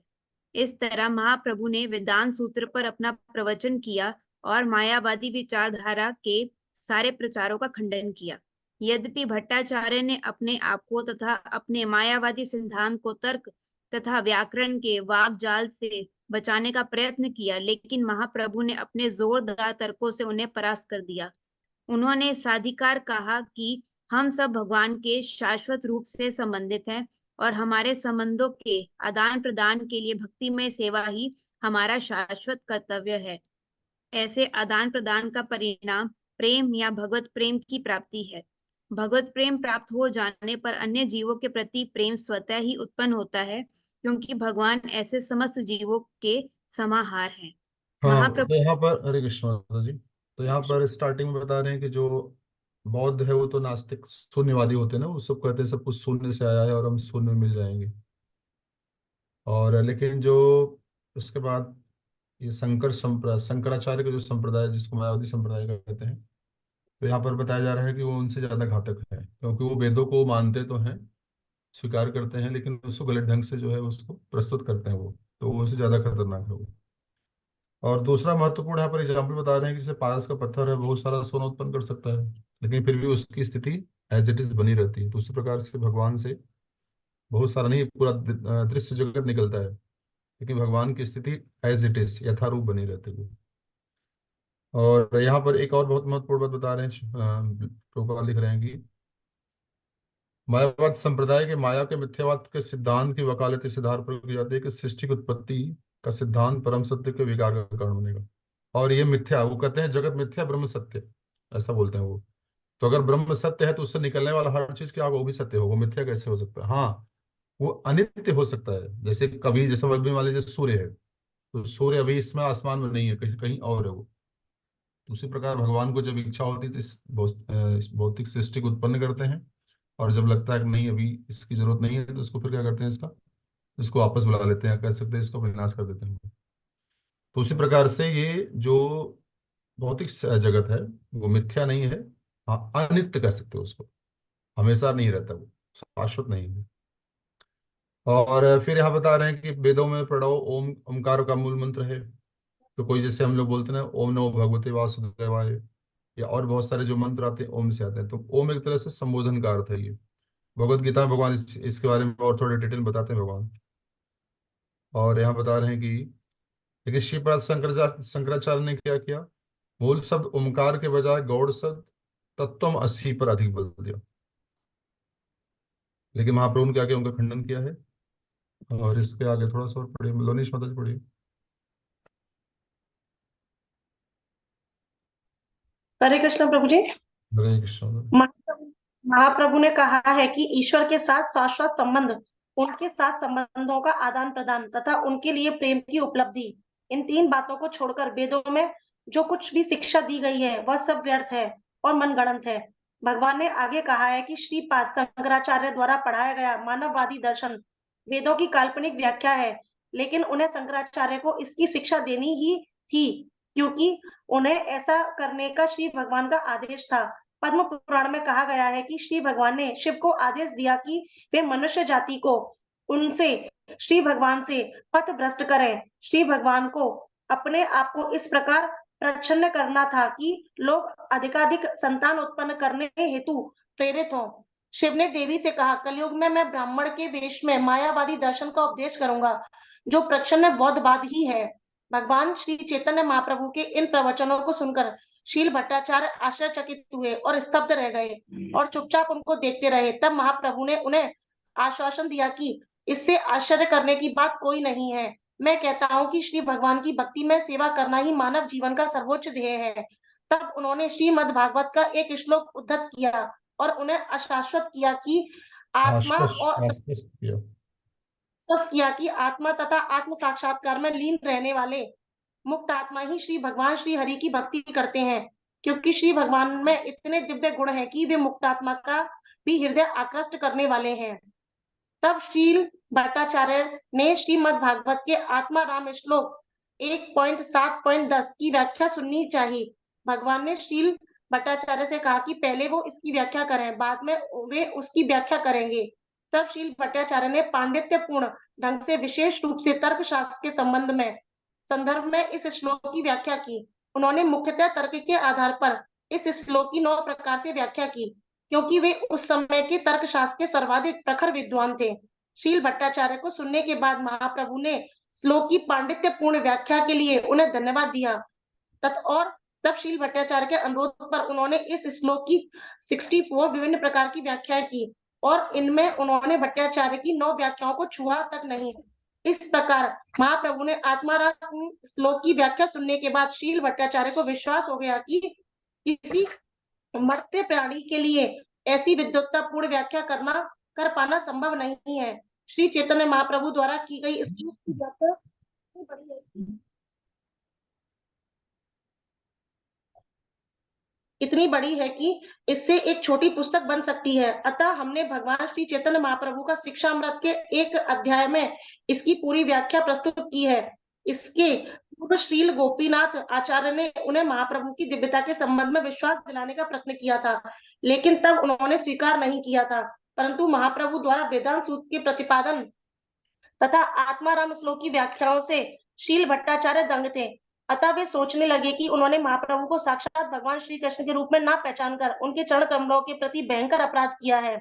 इस तरह महाप्रभु ने वेदांत सूत्र पर अपना प्रवचन किया और मायावादी विचारधारा के सारे प्रचारों का खंडन किया। यद्यपि भट्टाचार्य ने अपने आप को तथा अपने मायावादी सिद्धांत को तर्क तथा व्याकरण के वाकजाल से बचाने का प्रयत्न किया, लेकिन महाप्रभु ने अपने जोरदार तर्कों से उन्हें परास्त कर दिया। उन्होंने साधिकार कहा कि हम सब भगवान के शाश्वत रूप से संबंधित हैं और हमारे संबंधों के आदान प्रदान के लिए भक्तिमय सेवा ही हमारा शाश्वत कर्तव्य है। ऐसे आदान प्रदान का परिणाम प्रेम या भगवत प्रेम की प्राप्ति है। भगवत प्रेम प्राप्त हो जाने पर अन्य जीवों के प्रति प्रेम स्वतः ही उत्पन्न होता है, क्योंकि भगवान ऐसे समस्त जीवों के समाहार हैं। हाँ, महाप्रभु। तो यहाँ पर हरे कृष्ण माता जी, तो यहाँ पर स्टार्टिंग में बता रहे हैं कि जो बौद्ध है वो तो नास्तिक शून्यवादी होते हैं ना, वो सब कहते हैं सब कुछ शून्य से आया है और हम शून्य में मिल जाएंगे। और लेकिन जो उसके बाद ये शंकर संप्रदाय, शंकराचार्य का जो संप्रदाय है, जिसको मायावादी संप्रदाय कहते हैं, तो यहाँ पर बताया जा रहा है कि वो उनसे ज्यादा घातक है, क्योंकि वो वेदों को मानते तो हैं, स्वीकार करते हैं, लेकिन उसको गलत ढंग से जो है उसको प्रस्तुत करते हैं वो, तो वो उससे ज्यादा खतरनाक है वो। और दूसरा महत्वपूर्ण यहाँ पर एग्जाम्पल बता रहे हैं कि जैसे पारस का पत्थर है बहुत सारा सोना उत्पन्न कर सकता है, लेकिन फिर भी उसकी स्थिति एज इट इज बनी रहती है। तो उसी प्रकार से भगवान से बहुत सारा नहीं, पूरा दृश्य जगत निकलता है, लेकिन भगवान की स्थिति एज इट इज यथारूप बनी रहती है। और यहाँ पर एक और बहुत महत्वपूर्ण बात बता रहे हैं, प्रभुपाद लिख रहे हैं कि मायावाद संप्रदाय के माया के मिथ्यावाद के सिद्धांत की वकालत इस आधार पर की जाती है कि सृष्टि की उत्पत्ति का सिद्धांत परम सत्य के विकार का कारण बनेगा। और ये मिथ्या, वो कहते हैं जगत मिथ्या ब्रह्म सत्य, ऐसा बोलते हैं वो। तो अगर ब्रह्म सत्य है तो उससे निकलने वाला हर चीज क्या होगा, वो भी सत्य होगा, मिथ्या कैसे हो सकता है। हाँ, वो अनित्य हो सकता है, जैसे कभी जैसे मान लीजिए सूर्य है, तो सूर्य अभी इसमें आसमान में नहीं है, कहीं कहीं और है वो, तो उसी प्रकार भगवान को जब इच्छा होती है तो इस भौतिक सृष्टि को उत्पन्न करते हैं, और जब लगता है कि नहीं अभी इसकी जरूरत नहीं है तो इसको फिर क्या करते हैं, इसको वापस बुला लेते हैं, कह सकते हैं इसको विनाश कर देते हैं। तो उसी प्रकार से ये जो भौतिक जगत है वो मिथ्या नहीं है, हाँ अनित्य कह सकते हो उसको, हमेशा नहीं रहता, वो शाश्वत नहीं है। और फिर यहाँ बता रहे हैं कि वेदों में प्रणव ओम ओमकार का मूल मंत्र है। तो कोई जैसे हम लोग बोलते हैं ना ओम नमो भगवते वासुदेवाय, या और बहुत सारे जो मंत्र आते हैं ओम से आते हैं, तो ओम एक तरह से संबोधन का अर्थ है ये। भगवत गीता में भगवान इसके बारे में और थोड़े डिटेल बताते हैं भगवान। और यहाँ बता रहे हैं कि लेकिन श्रीपाद शंकराचार्य ने क्या किया, मूल शब्द ओमकार के बजाय गौड़ शब्द तत्वम अस्सी पर अधिक बल दिया। लेकिन महाप्रभु ने क्या किया, उनका खंडन किया है। और इसके आगे थोड़ा सा और पढ़िए, लोनीश माता जी पढ़िए। हरे कृष्ण प्रभु जी। हरे कृष्ण। महाप्रभु ने कहा है कि ईश्वर के साथ शाश्वत संबंध, उनके साथ संबंधों का आदान प्रदान तथा उनके लिए प्रेम की उपलब्धि, इन तीन बातों को छोड़कर वेदों में जो कुछ भी शिक्षा दी गई है वह सब व्यर्थ है और मनगढ़ंत है। भगवान ने आगे कहा है कि श्रीपाद शंकराचार्य द्वारा पढ़ाया गया मानववादी दर्शन वेदों की काल्पनिक व्याख्या है, लेकिन उन्हें शंकराचार्य को इसकी शिक्षा देनी ही थी, क्योंकि उन्हें ऐसा करने का श्री भगवान का आदेश था। पद्म पुराण में कहा गया है कि श्री भगवान ने शिव को आदेश दिया कि वे मनुष्य जाति को उनसे श्री भगवान से पथ भ्रष्ट करें। श्री भगवान को अपने आप को इस प्रकार प्रच्छन्न करना था कि लोग अधिकाधिक संतान उत्पन्न करने हेतु प्रेरित हों। शिव ने देवी से कहा, कलयुग में मैं ब्राह्मण के वेश में मायावादी दर्शन का उपदेश करूंगा, जो प्रच्छन्न बौद्धवाद ही है। भगवान श्री चैतन्य महाप्रभु के इन प्रवचनों को सुनकर शील भट्टाचार्य आश्चर्यचकित हुए और स्तब्ध रह गए और चुपचाप उनको देखते रहे। तब महाप्रभु ने उन्हें आश्वासन दिया कि इससे आश्चर्य करने की बात कोई नहीं है। मैं कहता हूँ कि श्री भगवान की भक्ति में सेवा करना ही मानव जीवन का सर्वोच्च ध्येय है। तब उन्होंने श्रीमद् भागवत का एक श्लोक उद्धत किया और उन्हें आश्वस्त किया कि आत्मा तथा आत्म साक्षात्कार में लीन रहने वाले मुक्त आत्मा ही श्री भगवान श्री हरि की भक्ति करते हैं, क्योंकि श्री भगवान में इतने दिव्य गुण हैं कि वे मुक्त आत्मा का भी हृदय आकृष्ट करने वाले हैं। तब शील भट्टाचार्य ने श्रीमद् भागवत के आत्मा राम श्लोक 1.7.10 की व्याख्या सुननी चाहिए। भगवान ने शील भट्टाचार्य से कहा कि पहले वो इसकी व्याख्या करें, बाद में वे उसकी व्याख्या करेंगे। तब शील भट्टाचार्य ने पांडित्यपूर्ण ढंग से विशेष रूप से तर्क शास्त्र के संदर्भ में इस श्लोक की व्याख्या की। उन्होंने मुख्यतः तर्क के आधार पर इस श्लोक की 9 प्रकार से व्याख्या की, क्योंकि वे उस समय के तर्कशास्त्र के सर्वाधिक प्रखर विद्वान थे। शील भट्टाचार्य को सुनने के बाद महाप्रभु ने श्लोक की पांडित्यपूर्ण व्याख्या के लिए उन्हें धन्यवाद दिया। तब शील भट्टाचार्य के अनुरोध पर उन्होंने इस श्लोक की 64 विभिन्न प्रकार की व्याख्याएं की, और इनमें उन्होंने भट्टाचार्य की 9 व्याख्याओं को छुआ तक नहीं। इस प्रकार महाप्रभु ने आत्माराम श्लोक की व्याख्या सुनने के बाद शील भट्टाचार्य को विश्वास हो गया कि किसी मर्त्य प्राणी के लिए ऐसी विद्वत्तापूर्ण व्याख्या कर पाना संभव नहीं है। श्री चैतन्य महाप्रभु द्वारा की गई इस व्याख्या इतनी बड़ी है कि इससे एक छोटी पुस्तक बन सकती है। अतः हमने भगवान श्री चैतन्य महाप्रभु का शिक्षामृत के एक अध्याय में इसकी पूरी व्याख्या प्रस्तुत की है। इसके पूर्व श्रील गोपीनाथ आचार्य ने उन्हें महाप्रभु की दिव्यता के संबंध में विश्वास दिलाने का प्रयत्न किया था, लेकिन तब उन्होंने स्वीकार नहीं किया था। परंतु महाप्रभु द्वारा वेदांत सूत्र के प्रतिपादन तथा आत्माराम श्लोक की व्याख्याओं से शील भट्टाचार्य दंग थे। अतः वे सोचने लगे कि उन्होंने महाप्रभु को साक्षात भगवान श्री कृष्ण के रूप में ना पहचानकर उनके चरण कमलों के प्रति भयंकर अपराध किया है।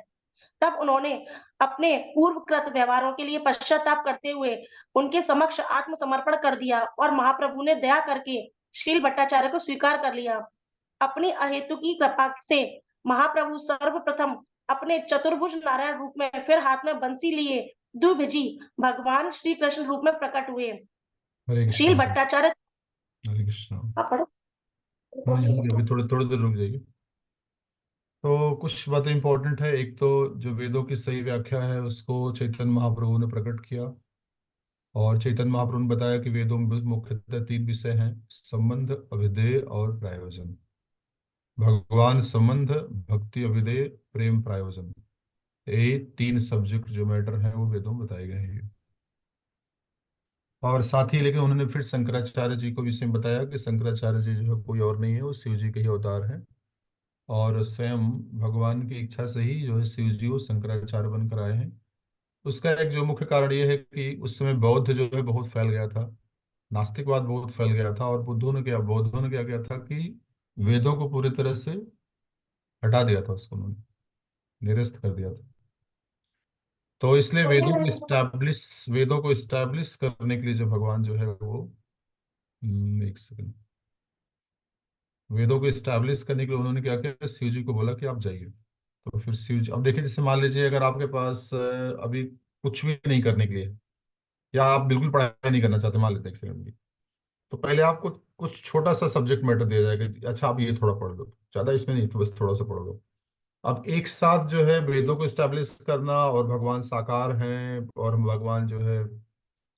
तब उन्होंने अपने पूर्वकृत व्यवहारों के लिए पश्चाताप करते हुए उनके समक्ष आत्मसमर्पण कर दिया, और महाप्रभु ने दया करके शील भट्टाचार्य को स्वीकार कर लिया। अपनी अहेतु की कृपा से महाप्रभु सर्वप्रथम अपने चतुर्भुज नारायण रूप में, फिर हाथ में बंसी लिए द्विभुजी भगवान श्री कृष्ण रूप में प्रकट हुए। शील भट्टाचार्य हरे कृष्ण। अभी थोड़ी थोड़ी देर रुक जाइए। तो कुछ बातें इंपॉर्टेंट है। एक तो जो वेदों की सही व्याख्या है उसको चैतन्य महाप्रभु ने प्रकट किया, और चैतन्य महाप्रभु ने बताया कि वेदों में मुख्यतः 3 विषय हैं: संबंध, अभिधेय और प्रायोजन। भगवान संबंध, भक्ति अभिधेय, प्रेम प्रायोजन, ये 3 सब्जेक्ट जो मैटर है वो वेदों में बताए गए हैं। और साथ ही लेकिन उन्होंने फिर शंकराचार्य जी को भी सेम बताया कि शंकराचार्य जी जो है कोई और नहीं है, वो शिव जी के ही अवतार हैं। और स्वयं भगवान की इच्छा से ही जो है शिव जी वो शंकराचार्य बनकर आए हैं। उसका एक जो मुख्य कारण ये है कि उस समय बौद्ध जो है बहुत फैल गया था, नास्तिकवाद बहुत फैल गया था, और बौद्धों ने क्या किया था कि वेदों को पूरी तरह से हटा दिया था, उसको उन्होंने निरस्त कर दिया था। तो इसलिए तो वेदों को इस्टेब्लिश करने के लिए जो भगवान जो है वो एक सेकंड, वेदों को इस्टेब्लिश करने के लिए उन्होंने क्या किया, शिव जी को बोला कि आप जाइए। तो फिर शिव जी, अब देखिए जैसे मान लीजिए अगर आपके पास अभी कुछ भी नहीं करने के लिए, या आप बिल्कुल पढ़ाई नहीं करना चाहते, मान लेते हैं एक सेकंड की, तो पहले आपको कुछ छोटा सा सब्जेक्ट मैटर दिया जाएगा कि अच्छा आप ये थोड़ा पढ़ लो, ज्यादा इसमें नहीं तो बस थोड़ा सा पढ़ लो। अब एक साथ जो है वेदों को इस्टेब्लिश करना, और भगवान साकार हैं और भगवान जो है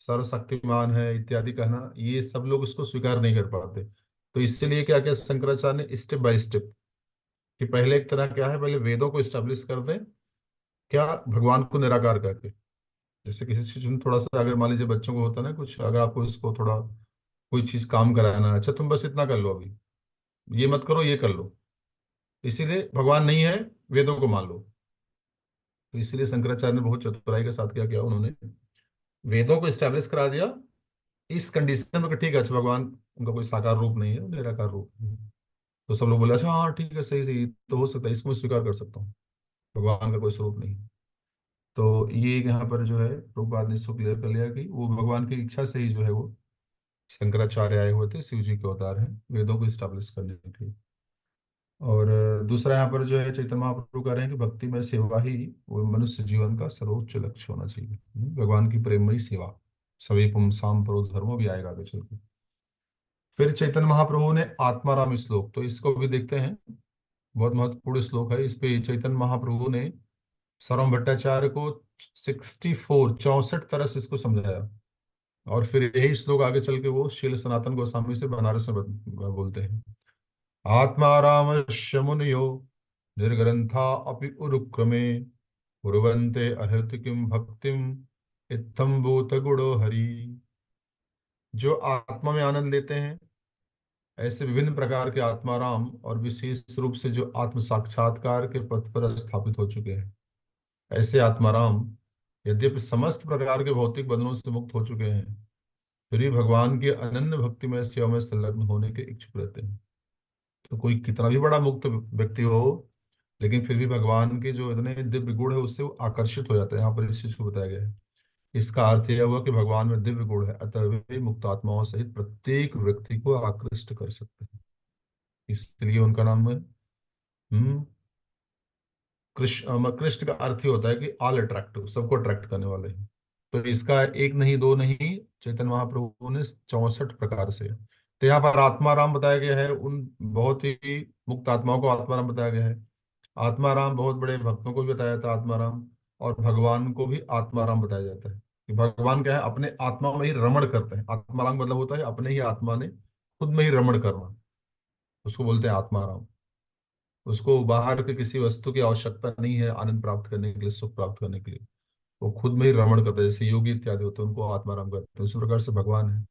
सर्वशक्तिमान है इत्यादि कहना, ये सब लोग उसको स्वीकार नहीं कर पाते। तो इसलिए क्या किया शंकराचार्य ने, स्टेप बाय स्टेप, कि पहले एक तरह क्या है, पहले वेदों को इस्टेब्लिश कर दें, क्या, भगवान को निराकार करके। जैसे किसी चीज में थोड़ा सा, अगर मान लीजिए बच्चों को होता है ना कुछ, अगर आपको इसको थोड़ा कोई चीज काम कराना है, अच्छा तुम बस इतना कर लो, अभी ये मत करो, ये कर लो। इसीलिए भगवान नहीं है, वेदों को मान लो। तो इसीलिए शंकराचार्य ने बहुत चतुराई के साथ क्या किया, उन्होंने वेदों को इस्टेब्लिश करा दिया इस कंडीशन में कि ठीक है, अच्छा भगवान उनका कोई साकार रूप नहीं है, निराकार रूप है। तो सब लोग बोले अच्छा हाँ ठीक है, सही सही, तो हो सकता है, इसको मैं स्वीकार कर सकता हूँ, भगवान का कोई स्वरूप नहीं है। तो ये यहाँ पर जो है प्रभुपाद ने इसको क्लियर कर लिया कि वो भगवान की इच्छा से ही जो है वो शंकराचार्य आए हुए थे, शिव जी के अवतार हैं वेदों को इस्टेब्लिश करने के लिए। और दूसरा यहाँ पर जो है चैतन्य महाप्रभु कह रहे हैं कि भक्ति में सेवा ही वो मनुष्य जीवन का सर्वोच्च लक्ष्य होना चाहिए। भगवान की प्रेममयी सेवा, सभी पुंसाम परो धर्मो भी आएगा आगे चल के। फिर चैतन्य महाप्रभु ने आत्माराम श्लोक, तो इसको भी देखते हैं, बहुत महत्वपूर्ण श्लोक है। इस पे चैतन्य महाप्रभु ने सरम भट्टाचार्य को 64 तरह से इसको समझाया, और फिर यही श्लोक आगे चल के वो श्रील सनातन गोस्वामी से बनारस में बोलते हैं। आत्मारामस्य मुनयो निर्ग्रंथा अपि उरुक्रमे कुर्वन्ते अहृत किम भक्तिम इत्थम भूत गुणो हरि। जो आत्मा में आनंद लेते हैं, ऐसे विभिन्न प्रकार के आत्माराम, और विशेष रूप से जो आत्म साक्षात्कार के पथ पर स्थापित हो चुके हैं, ऐसे आत्माराम यद्यपि समस्त प्रकार के भौतिक बंधनों से मुक्त हो चुके हैं, फिर भी भगवान की अनन्य भक्तिमय सेवा में संलग्न होने के इच्छुक रहते हैं। तो कोई कितना भी बड़ा मुक्त व्यक्ति हो, लेकिन फिर भी भगवान के जो इतने दिव्य गुण है उससे वो आकर्षित हो जाता है। यहाँ पर इस चीज को बताया गया है। इसका अर्थ यह हुआ कि भगवान में दिव्य गुण है, अतः वे मुक्त आत्माओं सहित प्रत्येक व्यक्ति को आकृष्ट कर सकते हैं। इसलिए उनका नाम है कृष्ण। कृष्ण का अर्थ ही होता है कि ऑल अट्रैक्टिव, सबको अट्रैक्ट करने वाले हैं। तो इसका एक नहीं दो नहीं, चैतन्य महाप्रभु ने 64 प्रकार से। तो यहाँ पर आत्माराम बताया गया है, उन बहुत ही मुक्त आत्माओं को आत्माराम बताया गया है। आत्माराम बहुत बड़े भक्तों को भी बताया जाता है आत्माराम, और भगवान को भी आत्माराम बताया जाता है कि भगवान क्या है, अपने आत्मा में ही रमण करते हैं। आत्माराम मतलब होता है अपने ही आत्मा ने खुद में ही रमण करना, उसको बोलते हैं आत्माराम। उसको बाहर के किसी वस्तु की आवश्यकता नहीं है आनंद प्राप्त करने के लिए, सुख प्राप्त करने के लिए। वो खुद में ही रमण करते हैं, जैसे योगी इत्यादि होते हैं उनको आत्माराम करते हैं, उसी प्रकार से भगवान है,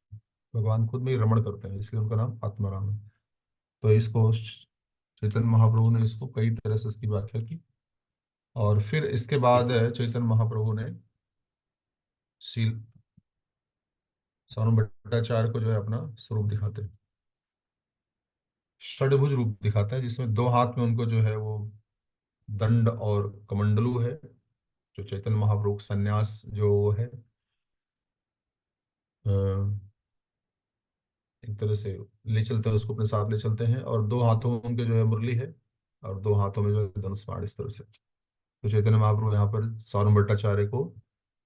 भगवान खुद में ही रमण करते हैं, इसलिए उनका नाम आत्माराम है। तो इसको चैतन्य महाप्रभु ने इसको कई तरह से इसकी व्याख्या की। और फिर इसके बाद चैतन्य महाप्रभु ने श्री सानु भट्टाचार्य को जो है अपना स्वरूप दिखाते हैं, षड्भुज रूप दिखाता है, जिसमें 2 हाथ में उनको जो है वो दंड और कमंडलू है, जो चैतन्य महाप्रभु का संन्यास जो वो है, एक तरह से ले चलते हैं उसको, अपने साथ ले चलते हैं। और 2 हाथों में उनके जो है मुरली है, और 2 हाथों में जो है धनुष बाण, इस तरह से। तो चैतन्य महाप्रभु यहाँ पर सारू भट्टाचार्य को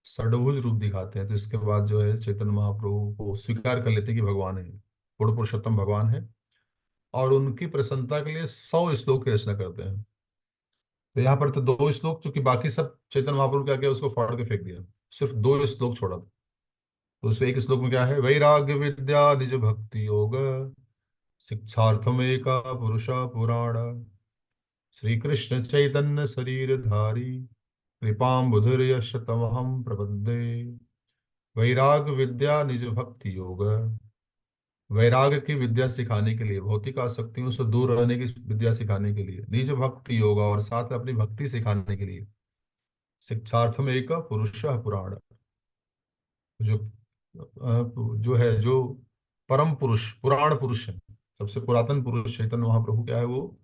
षड्भुज रूप दिखाते हैं। तो इसके बाद जो है चैतन्य महाप्रभु को स्वीकार कर लेते हैं कि भगवान है, पूर्ण पुरुषोत्तम भगवान है, और उनकी प्रसन्नता के लिए 100 श्लोक की रचना करते हैं। तो यहाँ पर तो 2 श्लोक, क्योंकि बाकी सब चैतन्य महाप्रभु क्या किया, उसको फाड़ के फेंक दिया, सिर्फ 2 श्लोक छोड़ा था। तो उसमें एक श्लोक में क्या है, वैराग्य विद्या निज भक्ति योग शिक्षार्थमेका पुरुष पुराण श्री कृष्ण चैतन्य शरीर धारी कृपाम्बुधुर्यश्च तमहं प्रपद्ये। वैराग विद्या निज भक्ति योग, वैराग की विद्या सिखाने के लिए, भौतिक आसक्तियों से दूर रहने की विद्या सिखाने के लिए, निज भक्ति योग और साथ में अपनी भक्ति सिखाने के लिए, शिक्षार्थम एक पुरुष पुराण, जो जो है, जो परम पुरुष, पुराण पुरुष है, सबसे पुरातन पुरुष चैतन्य महाप्रभु क्या है, वो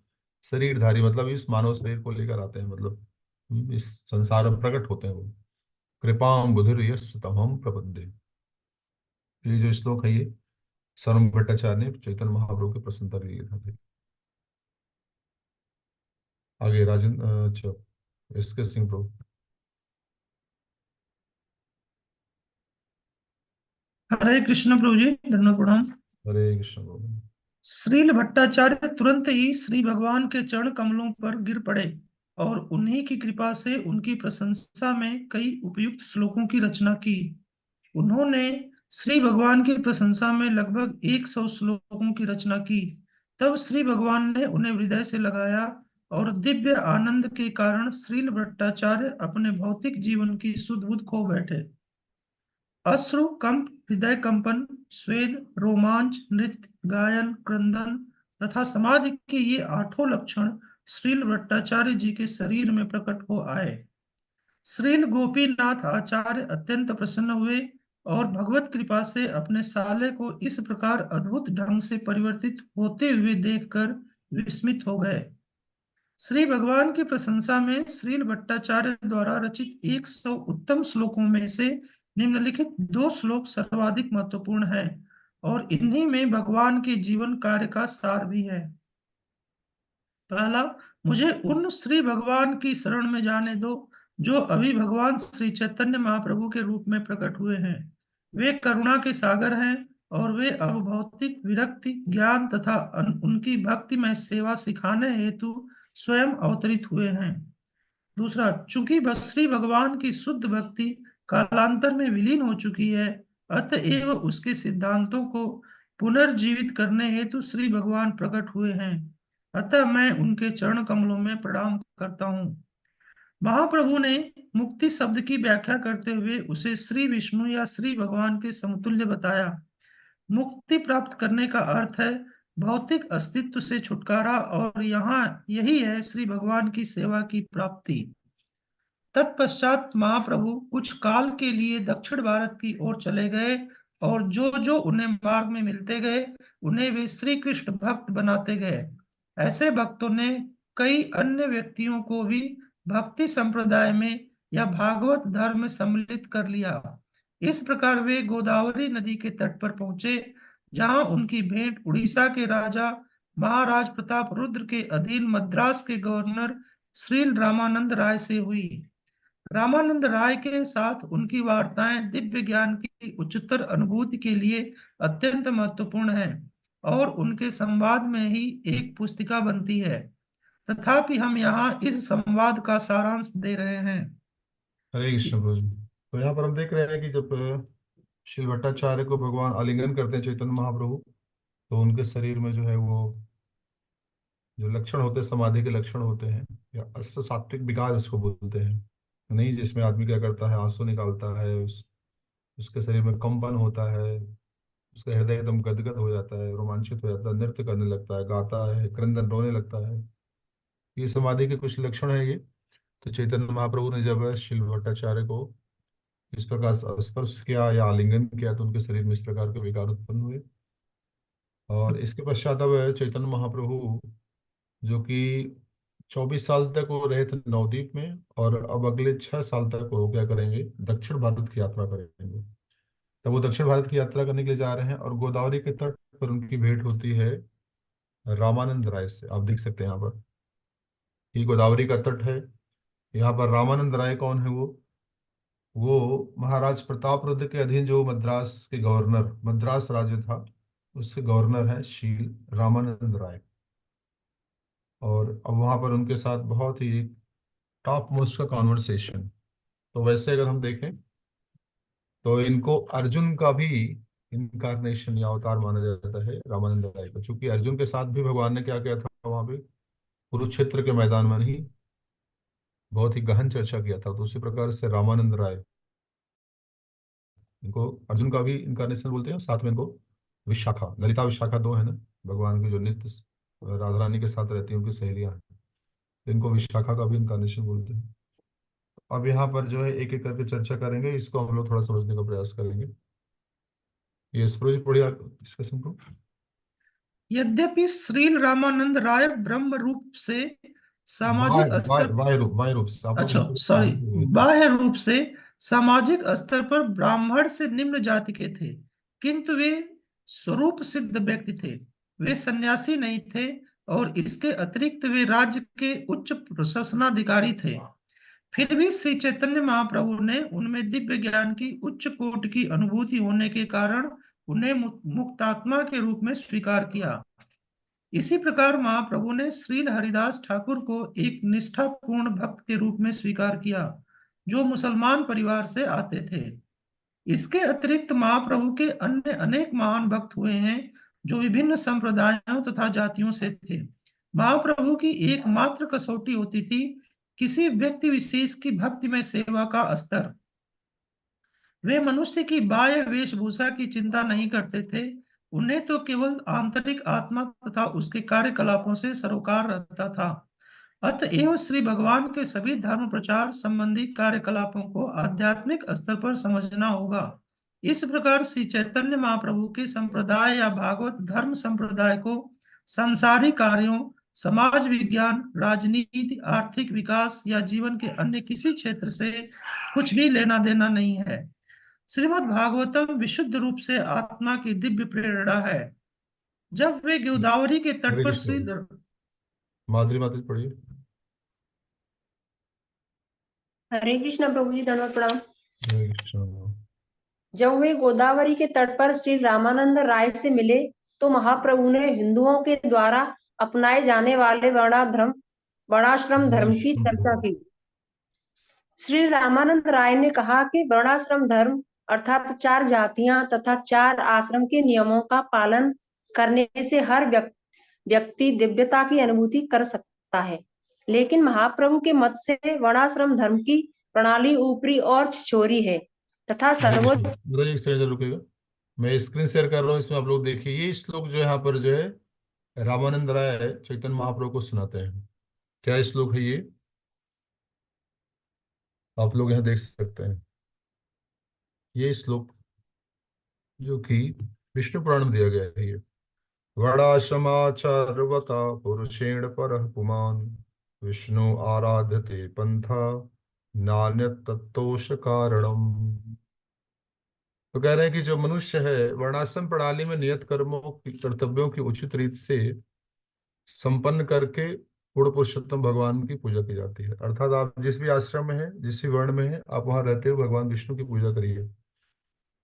शरीरधारी, मतलब इस मानव शरीर को लेकर आते हैं, मतलब इस संसार में प्रकट होते हैं वो। कृपाम बुधिर यश तमहम प्रपद्ये। ये जो श्लोक है, ये सर्व भट्टाचार्य ने चैतन्य महाप्रभु के प्रसन्नता के लिए लिखा था। आगे राजन, अच्छा, इसके सिंह प्रभु। हरे कृष्ण प्रभु जी, धन्यवाद प्रणाम। हरे कृष्ण प्रभु। श्रील भट्टाचार्य तुरंत ही श्री भगवान के चरण कमलों पर गिर पड़े और उन्हीं की कृपा से उनकी प्रशंसा में कई उपयुक्त श्लोकों की रचना की। उन्होंने श्री भगवान की प्रशंसा में लगभग 100 श्लोकों की रचना की। तब श्री भगवान ने उन्हें हृदय से लगाया और दिव्य आनंद के कारण श्रील भट्टाचार्य अपने भौतिक जीवन की सुध बुध खो बैठे। अश्रु, कंप, हृदय कंपन, स्वेद, रोमांच, नृत्य, गायन, क्रंदन तथा समाधि के ये 8 लक्षण श्रील भट्टाचार्य जी के शरीर में प्रकट हो आए। श्रील गोपीनाथ आचार्य अत्यंत प्रसन्न हुए और भगवत कृपा से अपने साले को इस प्रकार अद्भुत ढंग से परिवर्तित होते हुए देखकर विस्मित हो गए। श्री भगवान की प्रशंसा में श्रील भट्टाचार्य द्वारा रचित 100 उत्तम श्लोकों में से निम्नलिखित 2 श्लोक सर्वाधिक महत्वपूर्ण है और इन्हीं में भगवान के जीवन कार्य का सार भी है। पहला, मुझे उन श्री भगवान की शरण में जाने दो जो अभी भगवान श्री चैतन्य महाप्रभु के रूप में प्रकट हुए हैं। वे करुणा के सागर हैं और वे अब भौतिक विरक्ति, ज्ञान तथा उनकी भक्तिमय सेवा सिखाने हेतु स्वयं अवतरित हुए हैं। दूसरा, चूंकि श्री भगवान की शुद्ध भक्ति कालांतर में विलीन हो चुकी है, अतएव उसके सिद्धांतों को पुनर्जीवित करने हेतु श्री भगवान प्रकट हुए हैं। अतः मैं उनके चरण कमलों में प्रणाम करता हूँ। महाप्रभु ने मुक्ति शब्द की व्याख्या करते हुए उसे श्री विष्णु या श्री भगवान के समतुल्य बताया। मुक्ति प्राप्त करने का अर्थ है भौतिक अस्तित्व से छुटकारा और यहाँ यही है श्री भगवान की सेवा की प्राप्ति। तत्पश्चात महाप्रभु कुछ काल के लिए दक्षिण भारत की ओर चले गए और जो जो उन्हें मार्ग में मिलते गए उन्हें वे श्री कृष्ण भक्त बनाते गए। ऐसे भक्तों ने कई अन्य व्यक्तियों को भी भक्ति संप्रदाय में या भागवत धर्म में सम्मिलित कर लिया। इस प्रकार वे गोदावरी नदी के तट पर पहुंचे, जहां उनकी भेंट उड़ीसा के राजा महाराज प्रताप रुद्र के अधीन मद्रास के गवर्नर श्रील रामानंद राय से हुई। रामानंद राय के साथ उनकी वार्ताएं दिव्य ज्ञान की उच्चतर अनुभूति के लिए अत्यंत महत्वपूर्ण है और उनके संवाद में ही एक पुस्तिका बनती है। तथापि हम यहाँ इस संवाद का सारांश दे रहे हैं। हरे कृष्ण प्रभु जी। तो यहाँ पर हम देख रहे हैं कि जब श्री भट्टाचार्य को भगवान आलिंगन करते हैं चैतन्य महाप्रभु, तो उनके शरीर में जो है वो जो लक्षण होते हैं, समाधि के लक्षण होते हैं, या अष्ट सात्विक विकार इसको बोलते हैं, नहीं, जिसमें आदमी क्या करता है, आंसू निकालता है, उसके शरीर में कंपन होता है, उसका हृदय एकदम गदगद हो जाता है, रोमांचित हो जाता है, नृत्य करने लगता है, गाता है, क्रंदन, रोने लगता है। ये समाधि के कुछ लक्षण है ये। तो चैतन्य महाप्रभु ने जब श्री भट्टाचार्य को इस प्रकार स्पर्श किया या आलिंगन किया, तो उनके शरीर में इस प्रकार के विकार उत्पन्न हुए। और इसके पश्चात अब चैतन्य महाप्रभु, जो कि 24 साल तक वो रहे थे नवद्वीप में, और अब अगले 6 साल तक वो क्या करेंगे, दक्षिण भारत की यात्रा करेंगे। तब वो दक्षिण भारत की यात्रा करने के लिए जा रहे हैं और गोदावरी के तट पर उनकी भेंट होती है रामानंद राय से। आप देख सकते हैं यहाँ पर, ये गोदावरी का तट है। यहाँ पर रामानंद राय कौन है? वो महाराज प्रताप रुद्र के अधीन जो मद्रास के गवर्नर, मद्रास राज्य था, उसके गवर्नर हैं श्री रामानंद राय। और अब वहाँ पर उनके साथ बहुत ही टॉप मोस्ट का कॉन्वर्सेशन। तो वैसे अगर हम देखें तो इनको अर्जुन का भी इनकारनेशन या अवतार माना जाता है रामानंद राय को, क्योंकि अर्जुन के साथ भी भगवान ने क्या किया था वहां पे, कुरुक्षेत्र के मैदान में ही बहुत ही गहन चर्चा किया था। तो उसी प्रकार से रामानंद राय, इनको अर्जुन का भी इनकारनेशन बोलते हैं। साथ में इनको विशाखा, ललिता विशाखा दो है ना भगवान की, जो नित्य राधा रानी के साथ रहती है, उनकी सहेलियां हैं, तो इनको विशाखा का भी इनकारनेशन बोलते हैं। अब यहाँ पर जो है एक एक करके चर्चा करेंगे, इसको हम लोग थोड़ा समझने का प्रयास करेंगे। ये प्रोजेक्ट बढ़िया डिस्कशन को। यद्यपि श्रील रामानंद राय ब्रह्म रूप से सामाजिक स्तर, बाह्य रूप से आप लोग अच्छा सॉरी, बाह्य रूप से सामाजिक स्तर पर ब्राह्मण से निम्न जाति के थे, किंतु वे स्वरूप सिद्ध व्यक्ति थे। वे सन्यासी नहीं थे और इसके अतिरिक्त वे राज्य के उच्च प्रशासनाधिकारी थे। फिर भी श्री चैतन्य महाप्रभु ने उनमें दिव्य ज्ञान की उच्च कोटि की अनुभूति होने के कारण उन्हें मुक्तात्मा के रूप में स्वीकार किया। इसी प्रकार महाप्रभु ने श्रील हरिदास ठाकुर को एक निष्ठापूर्ण भक्त के रूप में स्वीकार किया, जो मुसलमान परिवार से आते थे। इसके अतिरिक्त महाप्रभु के अन्य अनेक महान भक्त हुए हैं, जो विभिन्न संप्रदायों तथा जातियों से थे। महाप्रभु की एकमात्र कसौटी होती थी किसी व्यक्ति विशेष की भक्ति में सेवा का स्तर। वे मनुष्य की बाह्य वेशभूषा की चिंता नहीं करते थे, उन्हें तो केवल आंतरिक आत्मा तथा उसके कार्यकलापों से सरोकार रहता था। अतएव श्री भगवान के सभी धर्म प्रचार संबंधी कार्यकलापों को आध्यात्मिक स्तर पर समझना होगा। इस प्रकार श्री चैतन्य महाप्रभु के संप्रदाय या भागवत धर्म संप्रदाय को सांसारिक कार्यों, समाज विज्ञान, राजनीति, आर्थिक विकास या जीवन के अन्य किसी क्षेत्र से कुछ भी लेना देना नहीं है। श्रीमद् भागवतम विशुद्ध रूप से आत्मा की दिव्य प्रेरणा है। जब वे गोदावरी के तट पर श्री माधुरी माता पढ़िए। हरे कृष्ण प्रभु जी, धन्यवाद प्रणाम। हरे कृष्ण। जब वे गोदावरी के तट पर श्री रामानंद राय से मिले तो महाप्रभु ने हिंदुओं के द्वारा अपनाए जाने वाले वर्णाश्रम धर्म की चर्चा की। श्री रामानंद राय ने कहा कि वर्णाश्रम धर्म अर्थात 4 जातियां तथा 4 आश्रम के नियमों का पालन करने से हर व्यक्ति दिव्यता की अनुभूति कर सकता है, लेकिन महाप्रभु के मत से वर्णाश्रम धर्म की प्रणाली ऊपरी और छिछोरी है तथा सर्वोच्च। रुकेगा, मैं स्क्रीन शेयर कर रहा हूँ, इसमें आप लोग देखिए। ये श्लोक जो यहाँ पर जो है रामानंद राय चैतन्य महाप्रभु को सुनाते हैं। क्या श्लोक है ये, आप लोग यहाँ देख सकते हैं। ये श्लोक जो कि विष्णु पुराण में दिया गया है। ये वर्णाश्रमाचार्यवता पुरुषेण परः पुमान् विष्णु आराध्यते पंथा नान्यत् तत्तोष कारणम। तो कह रहे हैं कि जो मनुष्य है वर्णाश्रम प्रणाली में नियत कर्मों की, कर्तव्यों की उचित रीत से संपन्न करके पूर्ण पुरुषोत्तम भगवान की पूजा की जाती है। अर्थात आप जिस भी आश्रम में है, जिस भी वर्ण में है, आप वहां रहते हुए भगवान विष्णु की पूजा करिए।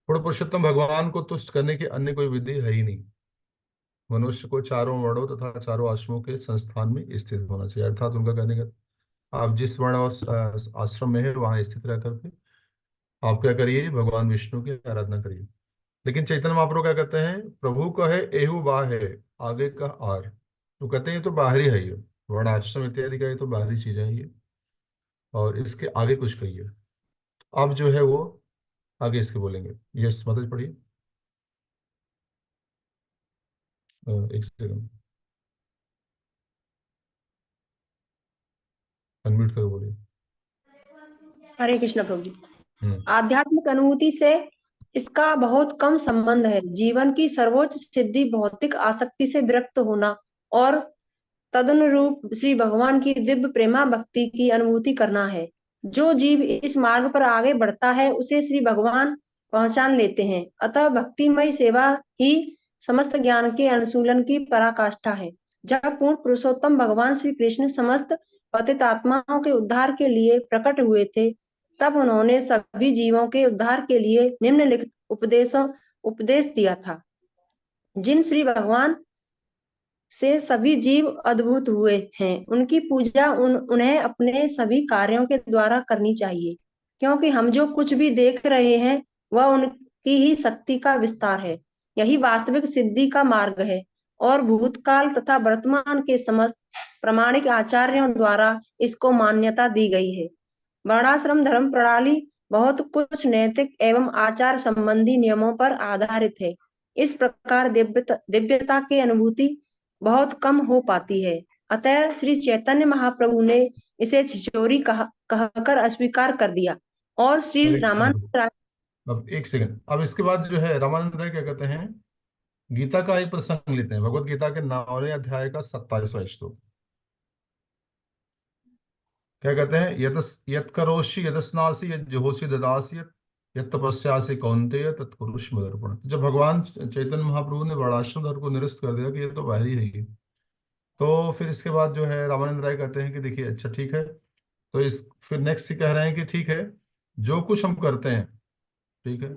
पूर्ण पुरुषोत्तम भगवान को तुष्ट करने की अन्य कोई विधि है ही नहीं। मनुष्य को चारों वर्णों तथा चारों आश्रमों के संस्थान में स्थित होना चाहिए। अर्थात उनका कहने का, आप जिस वर्ण और आश्रम में है वहां स्थित रह करके आप क्या करिए, भगवान विष्णु की आराधना करिए। लेकिन चैतन्य महाप्रभु क्या कहते हैं, प्रभु का है एहु बाह है, आगे का आर। तो कहते हैं ये तो बाहरी है, ये वर्ण आश्रम इत्यादि का ये तो बाहरी चीजें हैं ये, और इसके आगे कुछ कहिए। अब जो है वो आगे इसके बोलेंगे। यस मदद पढ़िए। एक सेकंड, अनम्यूट कर बोलिए। हरे कृष्ण प्रभु जी। आध्यात्मिक अनुभूति से इसका बहुत कम संबंध है। जीवन की सर्वोच्च सिद्धि भौतिक आसक्ति से विरक्त होना और तदनुरूप श्री भगवान की दिव्य प्रेमा भक्ति की अनुभूति करना है। जो जीव इस मार्ग पर आगे बढ़ता है उसे श्री भगवान पहचान लेते हैं। अतः भक्तिमय सेवा ही समस्त ज्ञान के अनुशीलन की पराकाष्ठा है। जब पूर्ण पुरुषोत्तम भगवान श्री कृष्ण समस्त पतित आत्माओं के उद्धार के लिए प्रकट हुए थे, तब उन्होंने सभी जीवों के उद्धार के लिए निम्नलिखित उपदेश दिया था, जिन श्री भगवान से सभी जीव अद्भुत हुए हैं। उनकी पूजा उन्हें अपने सभी कार्यों के द्वारा करनी चाहिए, क्योंकि हम जो कुछ भी देख रहे हैं वह उनकी ही शक्ति का विस्तार है। यही वास्तविक सिद्धि का मार्ग है और भूतकाल तथा वर्तमान के समस्त प्रामाणिक आचार्यों द्वारा इसको मान्यता दी गई है। वर्णाश्रम धर्म प्रणाली बहुत कुछ नैतिक एवं आचार संबंधी नियमों पर आधारित है। इस प्रकार दिव्यता की अनुभूति बहुत कम हो पाती है। अतः श्री चैतन्य महाप्रभु ने इसे छिचोरी कहकर अस्वीकार कर दिया और श्री एक रामानंद राय अब एक सेकंड, अब इसके बाद जो है रामानंद राय क्या कहते हैं, गीता का एक प्रसंग लेते हैं, भगवत गीता के 9वें अध्याय का 27वां श्लोक। क्या कहते हैं, यत करोषि यदस्नासि यद जुहोसि ददासि यत तपस्यासि कौन्तेय तत्कुरुष्व मदर्पण। जब भगवान चैतन्य महाप्रभु ने वर्णाश्रम धर्म को निरस्त कर दिया कि ये तो बाहरी है ये, तो फिर इसके बाद जो है रामानंद राय कहते हैं कि देखिए अच्छा ठीक है, तो इस फिर नेक्स्ट कह रहे हैं कि ठीक है, जो कुछ हम करते हैं, ठीक है,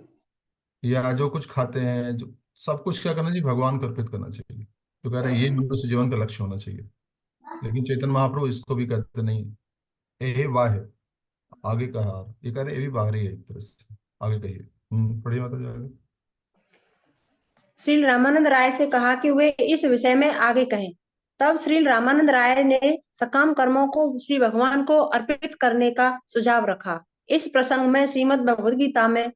या जो कुछ खाते हैं, जो सब कुछ क्या करना चाहिए, भगवान को अर्पित करना चाहिए। तो कह रहे हैं ये मनुष्य जीवन का लक्ष्य होना चाहिए। लेकिन चैतन्य महाप्रभु इसको भी कहते नहीं, ये वाह है, आगे कहा, ये कह रहे ये भी बाहरी है एक तरह से। आगे कहिए, पढ़िए माता जी आगे। श्री रामानंद राय से कहा कि वे इस विषय में आगे कहें। तब श्री रामानंद राय ने सकाम कर्मों को श्री भगवान को अर्पित करने का सुझाव रखा। इस प्रसंग में श्रीमद् भगवद गीता में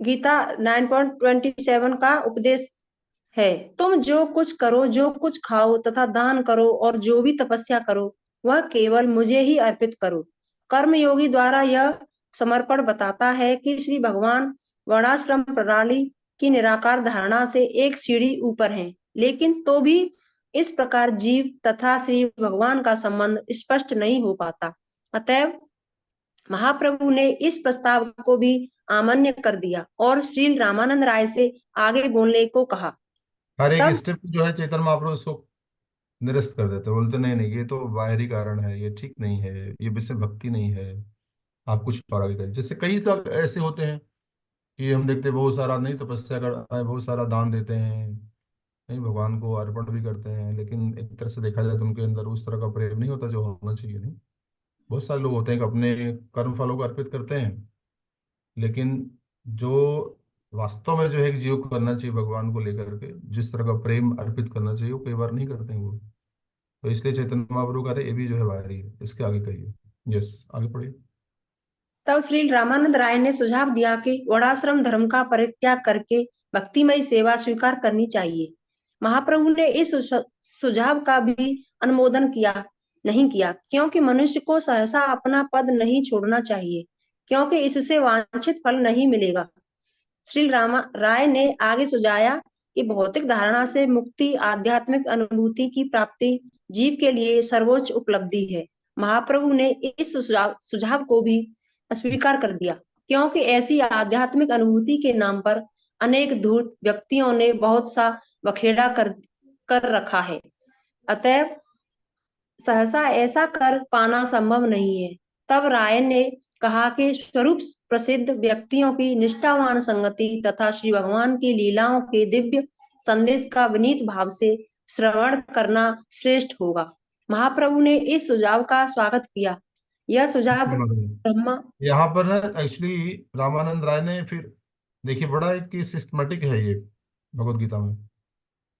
गीता 9.27 का उपदेश है, तुम जो कुछ करो, जो कुछ खाओ तथा दान करो और जो भी तपस्या करो, वह केवल मुझे ही अर्पित करो। कर्मयोगी द्वारा यह समर्पण बताता है कि श्री भगवान वर्णाश्रम प्रणाली की निराकार धारणा से एक सीढ़ी ऊपर हैं, लेकिन तो भी इस प्रकार जीव तथा श्री भगवान का संबंध स्पष्ट नहीं हो पाता। अतएव महाप्रभु ने इस प्रस्ताव को भी अमान्य कर दिया और श्री रामानंद राय से आगे बोलने को कहा। हर एक तब स्टेप जो है चैतन्य महाप्रभु उसको निरस्त कर देते, बोलते नहीं नहीं ये तो बाहरी कारण है, ये ठीक नहीं है, ये विषय भक्ति नहीं है, आप कुछ और आगे करिए। जैसे कई सब ऐसे होते हैं कि हम देखते हैं बहुत सारा नहीं तपस्या कर, बहुत सारा दान देते हैं, नहीं भगवान को अर्पण भी करते हैं, लेकिन एक तरह से देखा जाए तो उनके अंदर उस तरह का प्रेम नहीं होता जो होना चाहिए। नहीं, बहुत सारे लोग होते हैं कि अपने कर्म फलों को अर्पित करते हैं, लेकिन जो वास्तव में जो है एक जीव को करना चाहिए भगवान को लेकर के, जिस तरह का प्रेम अर्पित करना चाहिए, वो कई बार नहीं करते हैं वो। तो इसलिए चैतन्य महाप्रभु कह रहे ये भी जो है बाहरी है। इसके आगे कहिए, यस आगे पढ़िए। तब श्री रामानंद राय ने सुझाव दिया कि वर्णाश्रम धर्म का परित्याग करके भक्तिमय सेवा स्वीकार करनी चाहिए। महाप्रभु ने इस सुझाव का भी अनुमोदन नहीं किया, क्योंकि मनुष्य को सहसा अपना पद नहीं छोड़ना चाहिए, क्योंकि इससे वांछित फल नहीं मिलेगा। श्री राय ने आगे सुझाया कि भौतिक धारणा से मुक्ति, आध्यात्मिक अनुभूति की प्राप्ति जीव के लिए सर्वोच्च उपलब्धि है। महाप्रभु ने इस सुझाव को भी अस्वीकार कर दिया, क्योंकि ऐसी आध्यात्मिक अनुभूति के नाम पर अनेक धूर्त व्यक्तियों ने बहुत सा बखेड़ा कर रखा है। अतएव सहसा ऐसा कर पाना संभव नहीं है। तब राय ने कहा कि स्वरूप प्रसिद्ध व्यक्तियों की निष्ठावान संगति तथा श्री भगवान की लीलाओं के दिव्य संदेश का विनीत भाव से श्रवण करना श्रेष्ठ होगा। महाप्रभु ने इस सुझाव का स्वागत किया। यह सुझाव ब्रह्मा यहाँ पर ना एक्चुअली रामानंद राय ने फिर देखिए बड़ा एक सिस्टमेटिक है ये भगवत गीता में।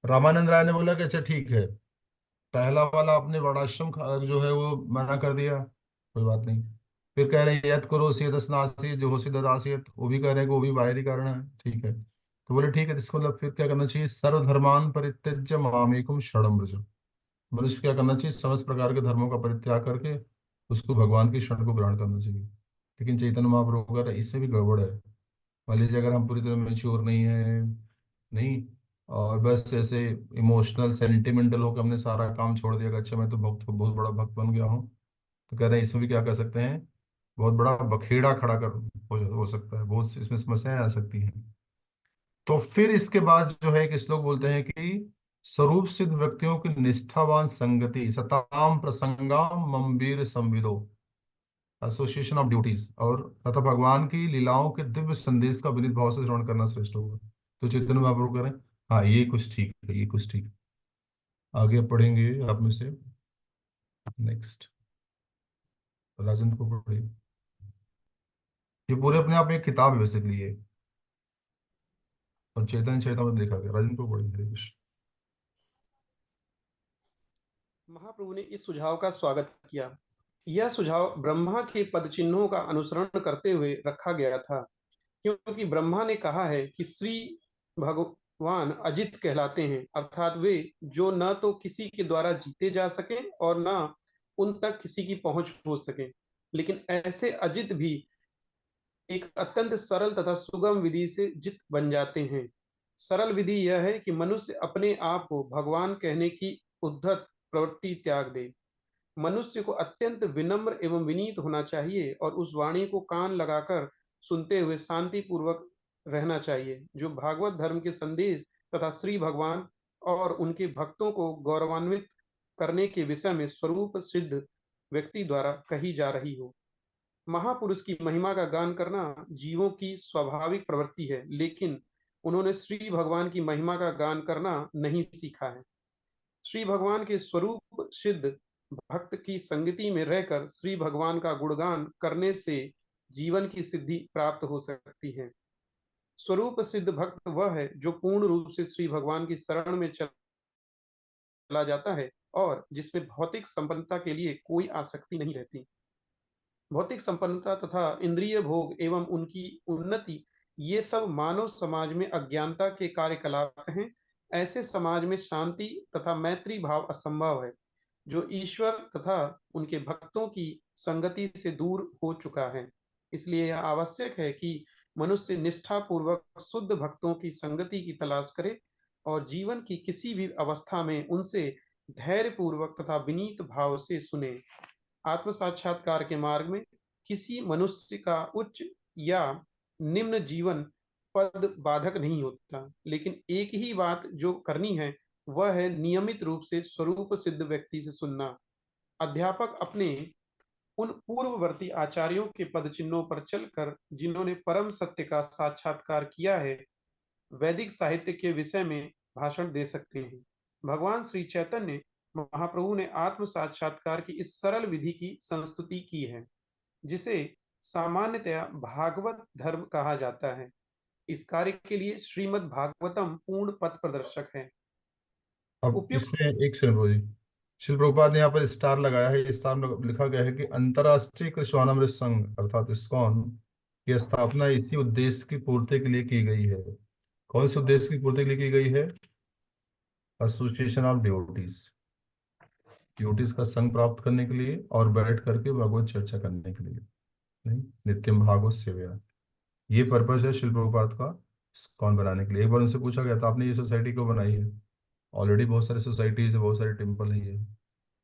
रामानंद राय ने बोला कि अच्छा ठीक है, पहला वाला आपने वर्णाश्रम जो है वो मना कर दिया, कोई बात नहीं। फिर कह रहे हैं यत करो दसनासी जो हो ददासियत, वो भी कह रहे हैं कि वो भी बाहरी कारण है, ठीक है। तो बोले ठीक है, इसको मतलब फिर क्या करना चाहिए, सर्वधर्मान परित्यज्य मामेकम शरणम व्रज। मनुष्य क्या करना चाहिए, समस्त प्रकार के धर्मों का परित्याग करके उसको भगवान की शरण को ग्रहण करना चाहिए। लेकिन चैतन्य महाप्रभु कह रहे हैं इससे भी गड़बड़ है। मान लीजिए अगर हम पूरी तरह मेच्योर नहीं है, नहीं, और बस ऐसे इमोशनल सेंटिमेंटल होकर हमने सारा काम छोड़ दिया कि अच्छा मैं तो भक्त बहुत बड़ा भक्त बन गया हूँ, तो कह रहे हैं इसमें भी क्या कर सकते हैं, बहुत बड़ा बखेड़ा खड़ा कर हो सकता है, बहुत इसमें समस्याएं आ सकती हैं। तो फिर इसके बाद जो है कि श्लोक बोलते हैं कि स्वरूप सिद्ध व्यक्तियों की निष्ठावान संगति सताम प्रसंगाम ममवीर संविदो, एसोसिएशन ऑफ ड्यूटीज, और तथा भगवान की लीलाओं के दिव्य संदेश का विनीत भाव से श्रवण करना श्रेष्ठ होगा। तो चैतन्य महाप्रभु करें हाँ ये कुछ ठीक है, ये कुछ ठीक है। आगे पढ़ेंगे आप में से नेक्स्ट राजेंद्र को पढ़िए। ये पूरे अपने आप में एक किताब है बेसिकली ये, और चैतन्य चैतन्य में लिखा गया। राजेंद्र को पढ़ेंगे। हरे कृष्ण। महाप्रभु ने इस सुझाव का स्वागत किया। यह सुझाव ब्रह्मा के पद चिन्हों का अनुसरण करते हुए रखा गया था, क्योंकि ब्रह्मा ने कहा है कि श्री भगवान अजित कहलाते हैं, अर्थात वे जो न तो किसी के द्वारा जीते जा सके और न उन तक किसी की पहुंच हो सके, लेकिन ऐसे अजित भी एक अत्यंत सरल तथा सुगम विधि से जित बन जाते हैं। सरल विधि यह है कि मनुष्य अपने आप को भगवान कहने की उद्धत प्रवृत्ति त्याग दे। मनुष्य को अत्यंत विनम्र एवं विनीत होना चाहिए और उस वाणी को कान लगाकर सुनते हुए शांति पूर्वक रहना चाहिए, जो भागवत धर्म के संदेश तथा श्री भगवान और उनके भक्तों को गौरवान्वित करने के विषय में स्वरूप सिद्ध व्यक्ति द्वारा कही जा रही हो। महापुरुष की महिमा का गान करना जीवों की स्वाभाविक प्रवृत्ति है, लेकिन उन्होंने श्री भगवान की महिमा का गान करना नहीं सीखा है। श्री भगवान के स्वरूप सिद्ध भक्त की संगति में रहकर श्री भगवान का गुणगान करने से जीवन की सिद्धि प्राप्त हो सकती है। स्वरूप सिद्ध भक्त वह है जो पूर्ण रूप से श्री भगवान की शरण में चला जाता है और जिसमें भौतिक संपन्नता के लिए कोई आसक्ति नहीं रहती। भौतिक संपन्नता तथा इंद्रिय भोग एवं उनकी उन्नति, ये सब मानव समाज में अज्ञानता के कार्यकलाप हैं। ऐसे समाज में शांति तथा मैत्री भाव असंभव है, जो ईश्वर तथा उनके भक्तों की संगति से दूर हो चुका है। इसलिए यह आवश्यक है कि मनुष्य निष्ठा पूर्वक शुद्ध भक्तों की संगति की तलाश करे और जीवन की किसी भी अवस्था में उनसे धैर्य पूर्वक तथा विनीत भाव से सुने। आत्म साक्षात्कार के मार्ग में किसी मनुष्य का उच्च या निम्न जीवन पद बाधक नहीं होता, लेकिन एक ही बात जो करनी है वह है नियमित रूप से स्वरूप सिद्ध व्यक्ति से सुनना। अध्यापक अपने उन पूर्ववर्ती आचार्यों के पद चिन्हों पर चलकर जिन्होंने परम सत्य का साक्षात्कार किया है, वैदिक साहित्य के विषय में भाषण दे सकते हैं। भगवान श्री चैतन्य महाप्रभु ने आत्म साक्षात्कार की इस सरल विधि की संस्तुति की है, जिसे सामान्यतया भागवत धर्म कहा जाता है। इस कार्य के लिए श्रीमद् भागवतम पूर्ण पथ प्रदर्शक है। अब इसमें एक सेकंड जी, शिल प्रभुपाद ने यहाँ पर स्टार लगाया है। इस स्टार में लिखा गया है कि अंतरराष्ट्रीय कृष्णामृत संघ अर्थात इस्कॉन की स्थापना इसी उद्देश्य की पूर्ति के लिए की गई है। कौन से उद्देश्य की पूर्ति के लिए की गई है? एसोसिएशन ऑफ डिवोटीज, डिवोटीज का संग प्राप्त करने के लिए और बैठ करके भगवत चर्चा करने के लिए, नहीं, नित्यम भागवत सेवा, ये पर्पज है शिल प्रभुपाद का इस्कॉन बनाने के लिए। एक बार उनसे पूछा गया था, आपने ये सोसाइटी क्यों बनाई है? ऑलरेडी बहुत सारी सोसाइटीज है, बहुत सारे टेम्पल है।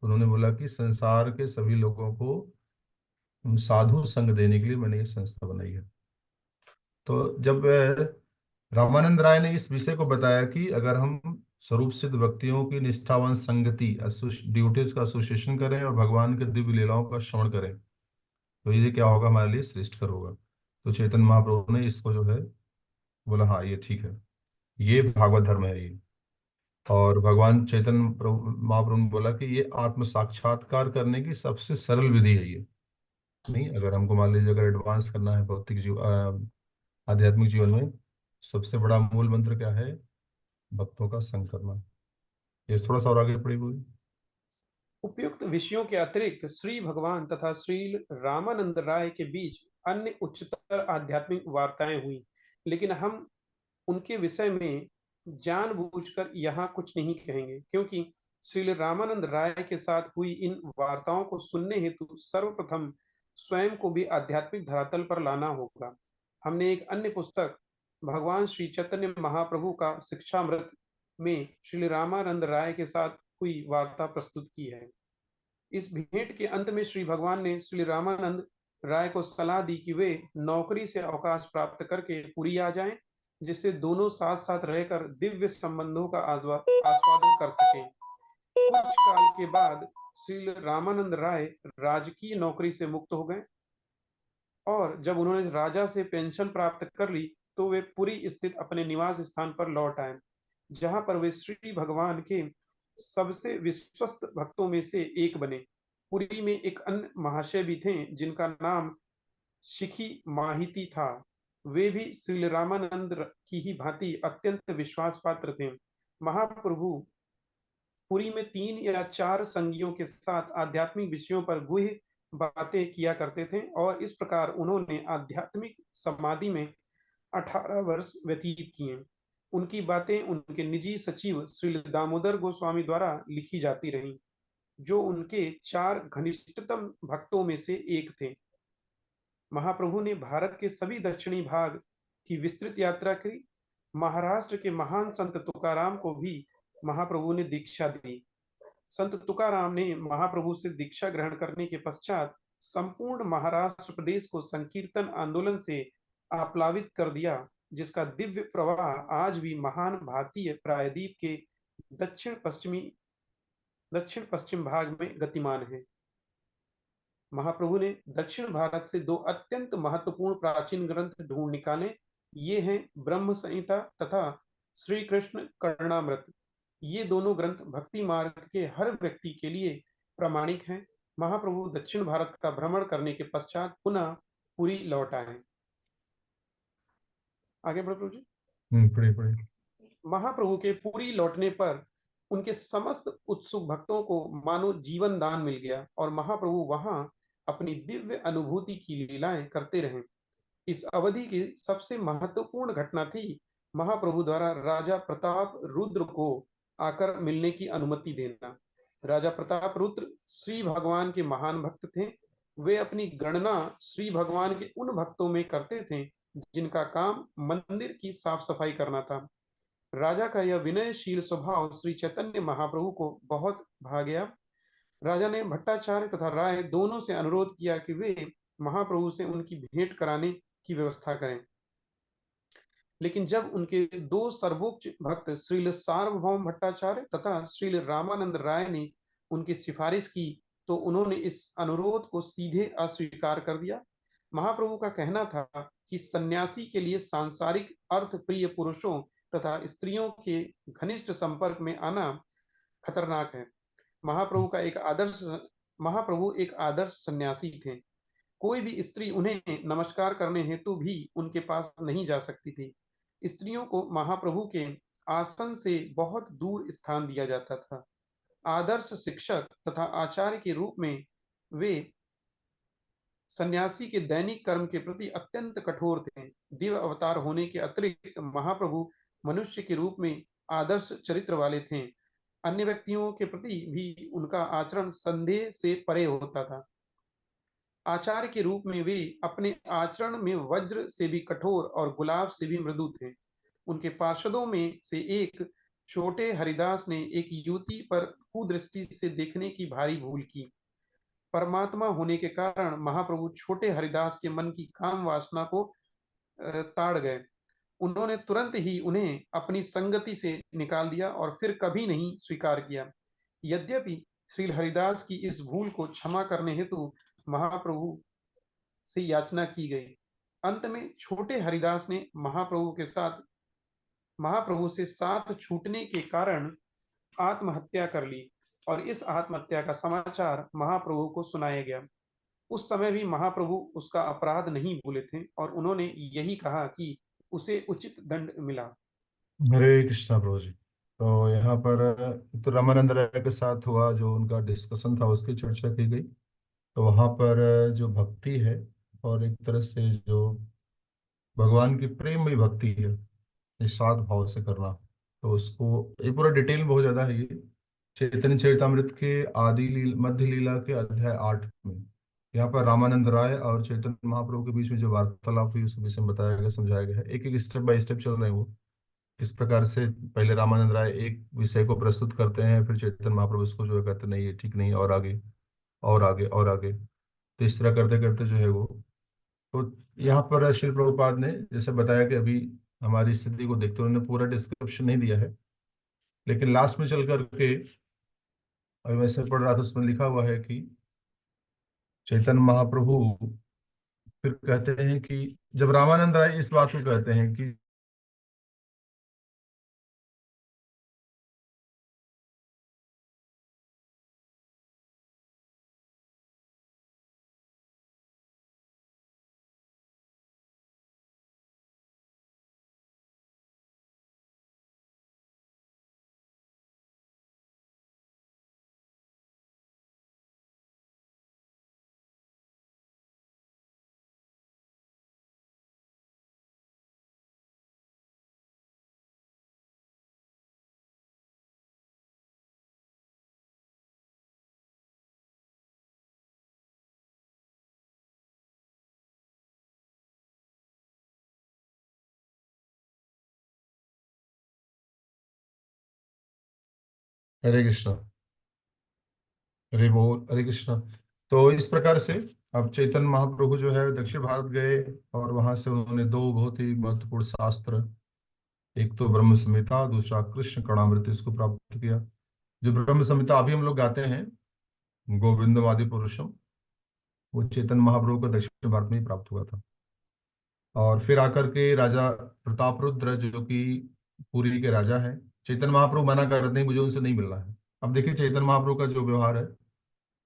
उन्होंने बोला कि संसार के सभी लोगों को साधु संग देने के लिए मैंने ये संस्था बनाई है। तो जब रामानंद राय ने इस विषय को बताया कि अगर हम स्वरूप सिद्ध व्यक्तियों की निष्ठावान संगति, ड्यूटीज का एसोसिएशन करें और भगवान के दिव्य लीलाओं का श्रवण करें, तो ये क्या होगा, हमारे लिए श्रेष्ठकर होगा। तो चैतन्य महाप्रभु ने इसको जो है बोला, हाँ ये ठीक है, ये भागवत धर्म है ये। और भगवान चैतन्य महाप्रभु ने बोला कि ये आत्म साक्षात्कार करने की सबसे सरल विधि है ये। नहीं, अगर हमको मान लीजिए अगर एडवांस करना है भौतिक आध्यात्मिक जीवन में, सबसे बड़ा मूल मंत्र क्या है? भक्तों का संग करना। ये थोड़ा सा और आगे पढ़ी हुई। उपयुक्त विषयों के अतिरिक्त श्री भगवान तथा श्री रामानंद राय के बीच अन्य उच्चतर आध्यात्मिक वार्ताएं हुई, लेकिन हम उनके विषय में जानबूझकर यहाँ कुछ नहीं कहेंगे, क्योंकि श्री रामानंद राय के साथ हुई इन वार्ताओं को सुनने हेतु सर्वप्रथम स्वयं को भी आध्यात्मिक धरातल पर लाना होगा। हमने एक अन्य पुस्तक भगवान श्री चैतन्य महाप्रभु का शिक्षामृत में श्री रामानंद राय के साथ हुई वार्ता प्रस्तुत की है। इस भेंट के अंत में श्री भगवान ने श्री रामानंद राय को सलाह दी कि वे नौकरी से अवकाश प्राप्त करके पुरी आ जाएं, जिससे दोनों साथ साथ रहकर दिव्य संबंधों का आस्वादन कर सकें। कुछ काल के बाद श्री रामानंद राय राजकीय नौकरी से मुक्त हो गए और जब उन्होंने राजा से पेंशन प्राप्त कर ली तो वे पुरी स्थित अपने निवास स्थान पर लौट आए, जहां पर वे श्री भगवान के सबसे विश्वस्त भक्तों में से एक बने। पुरी में एक अन्य महाशय भी थे जिनका नाम शिखी माहिती था। वे भी श्री रामानंद की ही भांति अत्यंत विश्वास पात्र थे। महाप्रभु पुरी में 3 या 4 संगियों के साथ आध्यात्मिक विषयों पर गुह्य बातें किया करते थे और इस प्रकार उन्होंने आध्यात्मिक समाधि में 18 वर्ष व्यतीत किए। उनकी बातें उनके निजी सचिव श्री दामोदर गोस्वामी द्वारा लिखी जाती रहीं, जो उनके 4 घनिष्ठतम भक्तों में से एक थे। महाप्रभु ने भारत के सभी दक्षिणी भाग की विस्तृत यात्रा की। महाराष्ट्र के महान संत तुकाराम को भी महाप्रभु ने दीक्षा दी। संत तुकाराम ने महाप्रभु से दीक्षा ग्रहण करने के पश्चात संपूर्ण महाराष्ट्र प्रदेश को संकीर्तन आंदोलन से आप्लावित कर दिया, जिसका दिव्य प्रवाह आज भी महान भारतीय प्रायद्वीप के दक्षिण पश्चिम भाग में गतिमान है। महाप्रभु ने दक्षिण भारत से 2 अत्यंत महत्वपूर्ण प्राचीन ग्रंथ ढूंढ निकाले। ये हैं ब्रह्म संहिता तथा श्री कृष्ण कर्णामृत। ये दोनों ग्रंथ भक्ति मार्ग के हर व्यक्ति के लिए प्रामाणिक हैं। महाप्रभु दक्षिण भारत का भ्रमण करने के पश्चात पुनः पुरी लौट आए। आगे बढ़ो प्रभु जी। पढ़िए। महाप्रभु के पुरी लौटने पर उनके समस्त उत्सुक भक्तों को मानो जीवन दान मिल गया और महाप्रभु वहां अपनी दिव्य अनुभूति की लीलाएं करते रहे। इस अवधि की सबसे महत्वपूर्ण घटना थी महाप्रभु द्वारा राजा प्रताप रुद्र को आकर मिलने की अनुमति देना। राजा प्रताप रुद्र श्री भगवान के महान भक्त थे। वे अपनी गणना श्री भगवान के उन भक्तों में करते थे जिनका काम मंदिर की साफ सफाई करना था। राजा का यह विनयशील स्वभाव श्री चैतन्य महाप्रभु को बहुत भा गया। राजा ने भट्टाचार्य तथा राय दोनों से अनुरोध किया कि वे महाप्रभु से उनकी भेंट कराने की व्यवस्था करें, लेकिन जब उनके 2 सर्वोच्च भक्त श्रील सार्वभौम भट्टाचार्य तथा श्रील रामानंद राय ने उनकी सिफारिश की तो उन्होंने इस अनुरोध को सीधे अस्वीकार कर दिया। महाप्रभु का कहना था कि सन्यासी के लिए सांसारिक अर्थ प्रिय पुरुषों तथा स्त्रियों के घनिष्ठ संपर्क में आना खतरनाक है। महाप्रभु एक आदर्श सन्यासी थे। कोई भी स्त्री उन्हें नमस्कार करने हेतु भी उनके पास नहीं जा सकती थी। स्त्रियों को महाप्रभु के आसन से बहुत दूर स्थान दिया जाता था। आदर्श शिक्षक तथा आचार्य के रूप में वे सन्यासी के दैनिक कर्म के प्रति अत्यंत कठोर थे। दिव्य अवतार होने के अतिरिक्त महाप्रभु मनुष्य के रूप में आदर्श चरित्र वाले थे। अन्य व्यक्तियों के प्रति भी उनका आचरण संदेह से परे होता था। आचार्य के रूप में वे अपने आचरण में वज्र से भी कठोर और गुलाब से भी मृदु थे। उनके पार्षदों में से एक छोटे हरिदास ने एक युवती पर कुदृष्टि से देखने की भारी भूल की। परमात्मा होने के कारण महाप्रभु छोटे हरिदास के मन की काम वासना को ताड़ गए। उन्होंने तुरंत ही उन्हें अपनी संगति से निकाल दिया और फिर कभी नहीं स्वीकार किया। यद्यपि श्री हरिदास की इस भूल को क्षमा करने हेतु महाप्रभु से याचना की गई। अंत में छोटे हरिदास ने महाप्रभु से साथ छूटने के कारण आत्महत्या कर ली और इस आत्महत्या का समाचार महाप्रभु को सुनाया गया। उस समय भी महाप्रभु उसका अपराध नहीं भूले थे और उन्होंने यही कहा कि उसे उचित दंड मिला। हरे कृष्णा प्रभु जी। तो यहाँ पर तो रामानंद राय के साथ हुआ जो उनका डिस्कशन था उसकी चर्चा की गई। तो वहाँ पर जो भक्ति है और एक तरह से जो भगवान की प्रेममयी भक्ति है निस्वार्थ भाव से करना, तो उसको ये पूरा डिटेल बहुत ज्यादा है। ये चैतन्य चरितमृत के मध्य लीला के अध्याय 8 में यहाँ पर रामानंद राय और चैतन्य महाप्रभु के बीच में जो वार्तालाप हुई उसके विषय में बताया गया, समझाया गया है। एक एक स्टेप बाय स्टेप चल रहे हैं वो। इस प्रकार से पहले रामानंद राय एक विषय को प्रस्तुत करते हैं, फिर चैतन्य महाप्रभु इसको जो है कहते नहीं ये ठीक नहीं, और आगे और आगे और आगे। तो इस तरह करते करते जो है वो, तो यहाँ पर श्री प्रभुपाद ने जैसे बताया कि अभी हमारी स्थिति को देखते हुए उन्होंने पूरा डिस्क्रिप्शन नहीं दिया है, लेकिन लास्ट में चल करके अभी मैं से पढ़ रहा था उसमें लिखा हुआ है कि चैतन्य महाप्रभु फिर कहते हैं कि जब रामानंद राय इस बात को कहते हैं कि हरे कृष्णा। हरे बोल, हरे कृष्णा। तो इस प्रकार से अब चैतन्य महाप्रभु जो है दक्षिण भारत गए, और वहां से उन्होंने दो बहुत ही महत्वपूर्ण शास्त्र, एक तो ब्रह्म संहिता, दूसरा कृष्ण कणामृत, इसको प्राप्त किया। जो ब्रह्म संहिता अभी हम लोग गाते हैं, गोविंदम आदि पुरुषम, वो चैतन्य महाप्रभु को दक्षिण भारत में ही प्राप्त हुआ था। और फिर आकर के राजा प्रतापरुद्र, जो कि पुरी के राजा हैं, चैतन्य महाप्रभु मना कर रहे थे मुझे उनसे नहीं मिलना है। अब देखिए चैतन्य महाप्रभु का जो व्यवहार है,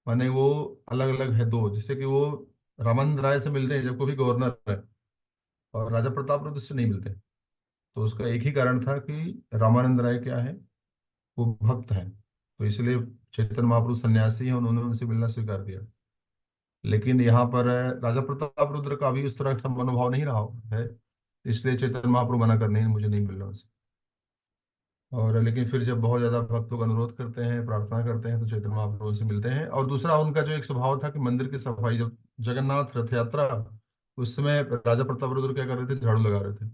माने वो अलग अलग है दो, जैसे कि वो रामानंद राय से मिलते हैं जब को भी गवर्नर है, और राजा प्रतापरुद्र से नहीं मिलते। तो उसका एक ही कारण था कि रामानंद राय क्या है, वो भक्त हैं, तो इसलिए चैतन्य महाप्रभु सन्यासी हैं, उन्होंने उनसे मिलना स्वीकार किया। लेकिन यहाँ पर राजा प्रताप रुद्र का भी उस तरह का मनोभाव नहीं रहा है, इसलिए चैतन्य महाप्रभु मना करने हैं, मुझे नहीं मिल रहा उनसे। और लेकिन फिर जब बहुत ज्यादा भक्तों का अनुरोध करते हैं, प्रार्थना करते हैं, तो चैतन्य महाप्रभु से मिलते हैं। और दूसरा उनका जो एक स्वभाव था कि मंदिर की सफाई, जब जगन्नाथ रथ यात्रा, उस समय राजा प्रताप रुद्र क्या कर रहे थे, झाड़ू लगा रहे थे।